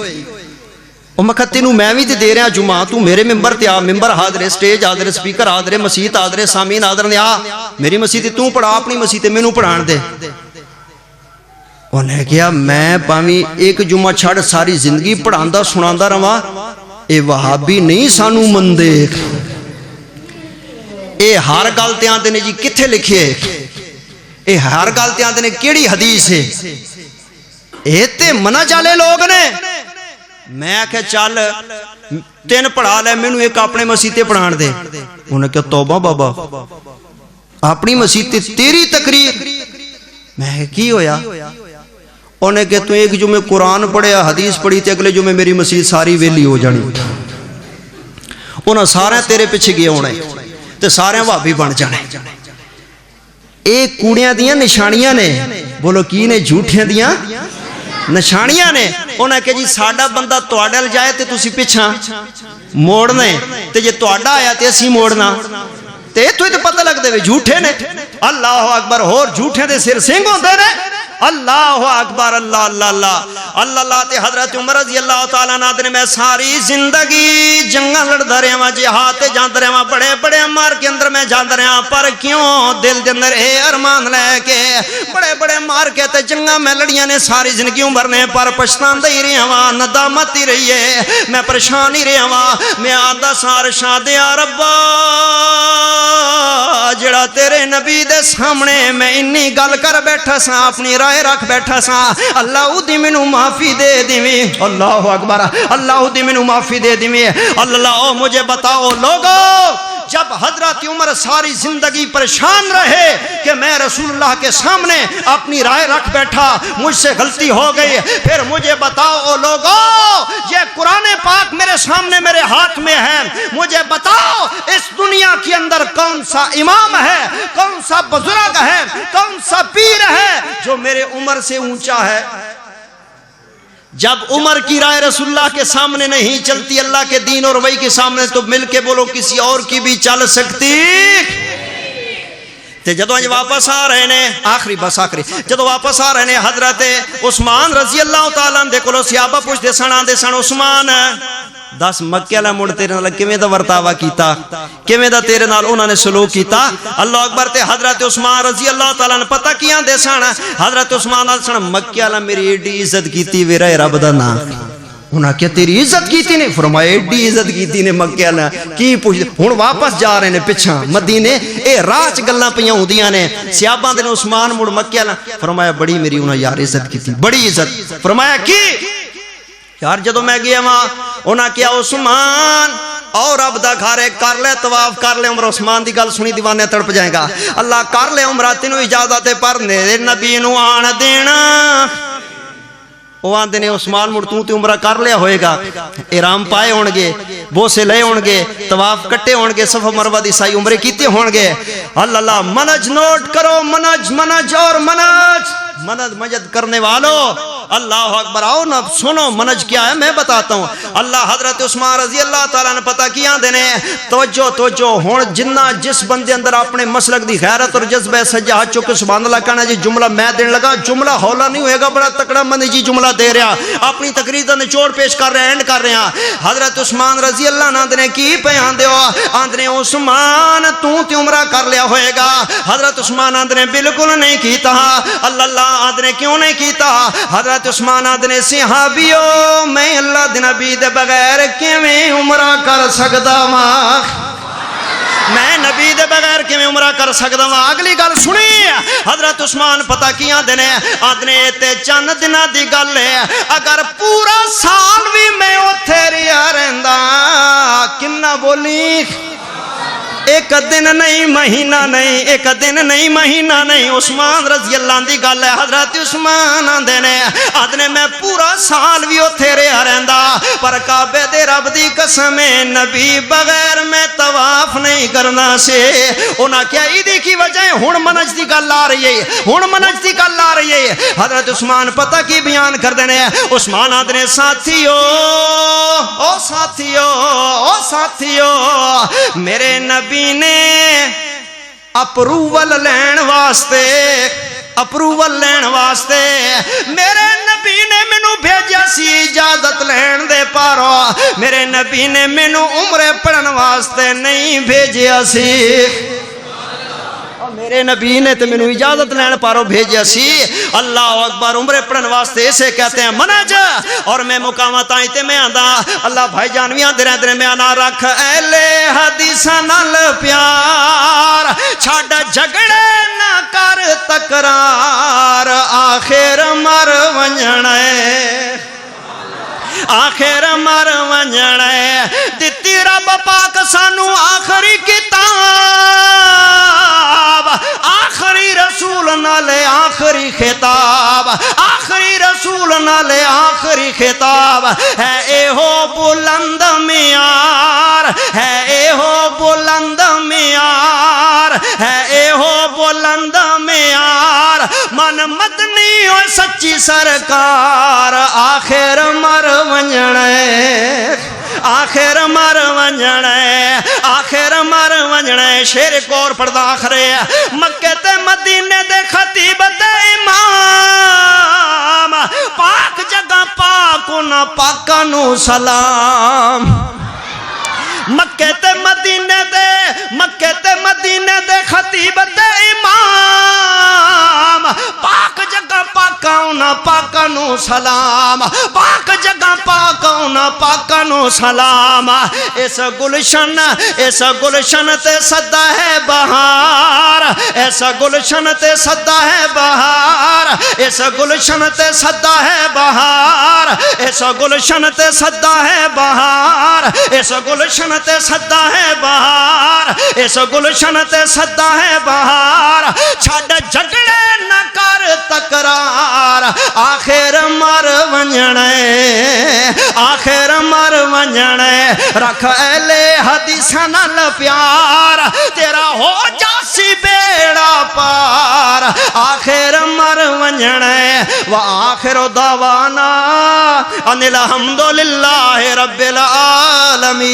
او میں کہا تینوں میں بھی تے دے رہا جمعہ، تو میرے ممبر تے آ، ممبر حاضر ہے، سٹیج حاضر ہے، سپیکر حاضر ہے، مسجد حاضر ہے، سامعین حاضر نے، آ میری مسجد تو پڑھا، اپنی مسجد تے مینوں پڑھان دے۔ انہیں کہا میں پاویں ایک جمعہ چھڑ ساری زندگی پڑھاندا سناندا رہواں، اے وہابی نہیں سانو مندے، اے ہر گل تے آندے نے جی کتھے لکھے، اے ہر گل تے آندے نے کیڑی حدیث ہے، اے تے منع چالے لوگ نے۔ میں کہ چل تین پڑھا لے، مینوں ایک اپنے مسجد تے پڑھان دے۔ انہیں کہا توبہ بابا، اپنی مسجد تے تیری تقریر؟ میں کی ہویا؟ انہیں کہ تو ایک جمعہ قرآن پڑھیا، حدیث پڑھی تے اگلے جمعہ میری مسجد ساری ویلی ہو جانی، انہاں سارے تیرے پیچھے گئے ہونے تے سارے وہابی بن جانے۔ ایک کوڑیاں دیاں نشانیاں نے، بولو کی نے؟ جھوٹیاں دیاں نشانیاں نے۔ انہیں کہ جی ساڈا بندہ تواڈے ال جائے تے تسی پیچھا موڑنے، تے جے تواڈا آیا تے اسی موڑنا، تے تو پتہ لگ دے وے جھوٹے نے۔ اللہ اکبر۔ ہور جھوٹے دے سر سنگ ہوندے نے، اللہ اکبر اللہ اللہ اللہ اللہ اللہ تے حضرت عمر رضی اللہ تعالیٰ عنہ میں ساری زندگی جنگاں لڑدا رہا ہاں جہاد تے جاندا رہا ہاں بڑے بڑے مار کے اندر میں جاندا رہا پر کیوں دل دے اندر اے ارمان لے کے بڑے بڑے مار کے تے جنگاں میں لڑیاں نے ساری زندگی عمر نے پر پچھتاندا ہی رہا ہاں ندامت ہی رہی ہے میں پریشان ہی رہا ہاں میں آندا سار شاد یا ربا جڑا تیرے نبی دے سامنے میں انی گل کر بیٹھا سا اپنی رائے رکھ بیٹھا سا اللہ دی منو معافی دے دیویں اللہ اکبر اللہ دی منو معافی دے دیویں اللہ مجھے بتاؤ لوگو جب حضرت عمر ساری زندگی پریشان رہے کہ میں رسول اللہ کے سامنے اپنی رائے رکھ بیٹھا مجھ سے غلطی ہو گئی پھر مجھے بتاؤ لوگو یہ قرآن پاک میرے سامنے میرے ہاتھ میں ہے مجھے بتاؤ اس دنیا کے اندر کون سا امام ہے کون سا بزرگ ہے کون سا پیر ہے جو میرے عمر سے اونچا ہے جب عمر کی رائے رسول اللہ کے سامنے نہیں چلتی اللہ کے دین اور وحی کے سامنے تو مل کے بولو کسی اور کی بھی چل سکتی تے جدو واپس آ رہے نے آخری بس آخری جدو واپس آ رہے نے حضرت عثمان رضی اللہ تعالیٰ دے کولو صحابہ پوچھتے سن آندے سن عثمان دس مکے والا مڑ تیرے نال کیویں دا ورتاوا کیتا کیویں دا تیرے نال انہاں نے سلوک کیتا اللہ اکبر تے حضرت عثمان رضی اللہ تعالیٰ نے پتہ کیاں دے سن حضرت عثمان دے سن مکے والا میری ایڈی عزت کیتی ویرا رب دا نام انہاں کیا تیری عزت کیتی نے فرمایا ایڈی عزت کیتی نے مکے والا کی پوچھ ہن واپس جا رہے نے پیچھے مدینے اے راہ چ گلاں پیاں ہوندیاں نے صحابہ دے عثمان مڑ مکے والا فرمایا بڑی میری انہاں یار عزت کیتی بڑی عزت فرمایا کی یار جدو میں گیا وہاں انہاں کیا عثمان اور اب دا گھارے کر لے طواف کر لے عمر عثمان دی گل سنی دیوانے تڑپ جائے گا اللہ کر لے عمرہ تینوں اجازت پر میرے نبی نو آن دینا وہ آندے نے عثمان مڑ تے عمرہ کر لیا ہوئے گا احرام پائے ہونگے بوسے لے ہونگے طواف کٹے ہونگے صفا مروہ دی سائی عمرے کیتے ہونگے اللہ اللہ منج نوٹ کرو منج منج اور منج منج مجد کرنے والو اللہ اکبر آؤ نا سنو منج کیا ہے میں بتاتا ہوں اللہ حضرت عثمان رضی اللہ تعالیٰ نے پتا کیا دینے توجہ ہون جنہ جس بندے اندر اپنے مسلک دی غیرت اور جذبہ سجا چکے سبحان اللہ کہنا جی جملہ میں دینے لگا جملہ ہولا نہیں ہوئے گا بڑا تکڑا مندی جی جملہ دے رہا اپنی تقریر دا نچوڑ پیش کر رہے ہیں اینڈ کر رہے ہیں حضرت عثمان رضی اللہ عنہ دینے کی پیان دیو آندنے عثمان تو عمرہ کر لیا ہوئے گا حضرت عثمان آندنے بالکل نہیں کیتا اللہ اللہ آندنے کیوں نہیں کیتا حضرت عثمان آندنے صحابیوں میں اللہ دے نبی دے بغیر کیویں عمرہ کر سکدا ماں میں نبی دے بغیر کی میں عمرہ کر سکتا ہوں اگلی گل سنی حضرت عثمان پتہ کیا دینے آدھنے تے چند دنہ دی گل ہے اگر پورا سال بھی میں اتھے ریا رہندا کنہ بولی ایک دن نہیں مہینہ نہیں ایک دن نہیں مہینہ نہیں عثمان رضی اللہ عنہ دی گل ہے حضرت عثمان آدھنے میں پورا سال بھی اتھے رہا رہندا پر کعبے دے رب دی قسم نبی بغیر میں طواف نہیں کرنا سے انہاں کیا ایدی کی وجہ ہن منج دی گل آ رہی ہے ہن منج دی گل آ رہی ہے حضرت عثمان پتہ کی بیان کر دینے عثمان آدھنے ساتھیو او ساتھیو او ساتھیو میرے نبی نے اپروول لین واسطے میرے نبی نے مینوں بھیجا سی اجازت لین دے پارو میرے نبی نے مینوں عمرے پڑھن واسطے نہیں بھیجیا سی میرے نبی نے تو مینوں اجازت لین پارو بھیجیا سی اللہ اکبر عمرے پڑھن واسطے اسے کہتے ہیں منج اور میں مقامات آئی تے میں آندہ اللہ بھائی جانویاں درے میں آنا رکھ اہل حدیثاں نال پیار چھاڑ جھگڑے نہ کر تکرار آخر مر ونجنے آخر مر ونجنے دتی رب پاک سانو آخری کتاب آخری رسول نالے آخری خطاب آخری رسول نالے آخری خطاب ہے اے ہو بلند معیار ہے اے ہو بلند معیار ہے اے ہو بلند معیار من من مدنی او سچی سرکار آخر مر ونجنے آخر مر ونجنے آخر مر ونجنے شیر کور پڑھدا آخرے مکہ تے مدینے دے خطیب تے امام پاک جگہ پاک انہاں پاکاں نو سلام مکہ تے مدینے دے خطیب تے امام پاک جگہ پاکاں انہاں پاکاں نو سلام پاک جگہ پاکاں انہاں پاکاں نو سلام اس گلشن تے صدا ہے بہار اس گلشن تے صدا ہے بہار اس گلشن تے صدا ہے بہار اس گلشن تے صدا ہے بہار اس گلشن تے صدا ہے بہار اس گلشن تے صدا ہے بہار چھڑ جھگڑے نہ کر تکرار آخر مر ونجنے آخر مر ونجنے رکھ اہل حدیثاں نال پیار تیرا ہو جاسی بیڑا پار آخر مر ونجنے وآخر دعوانا ان الحمدللہ رب العالمین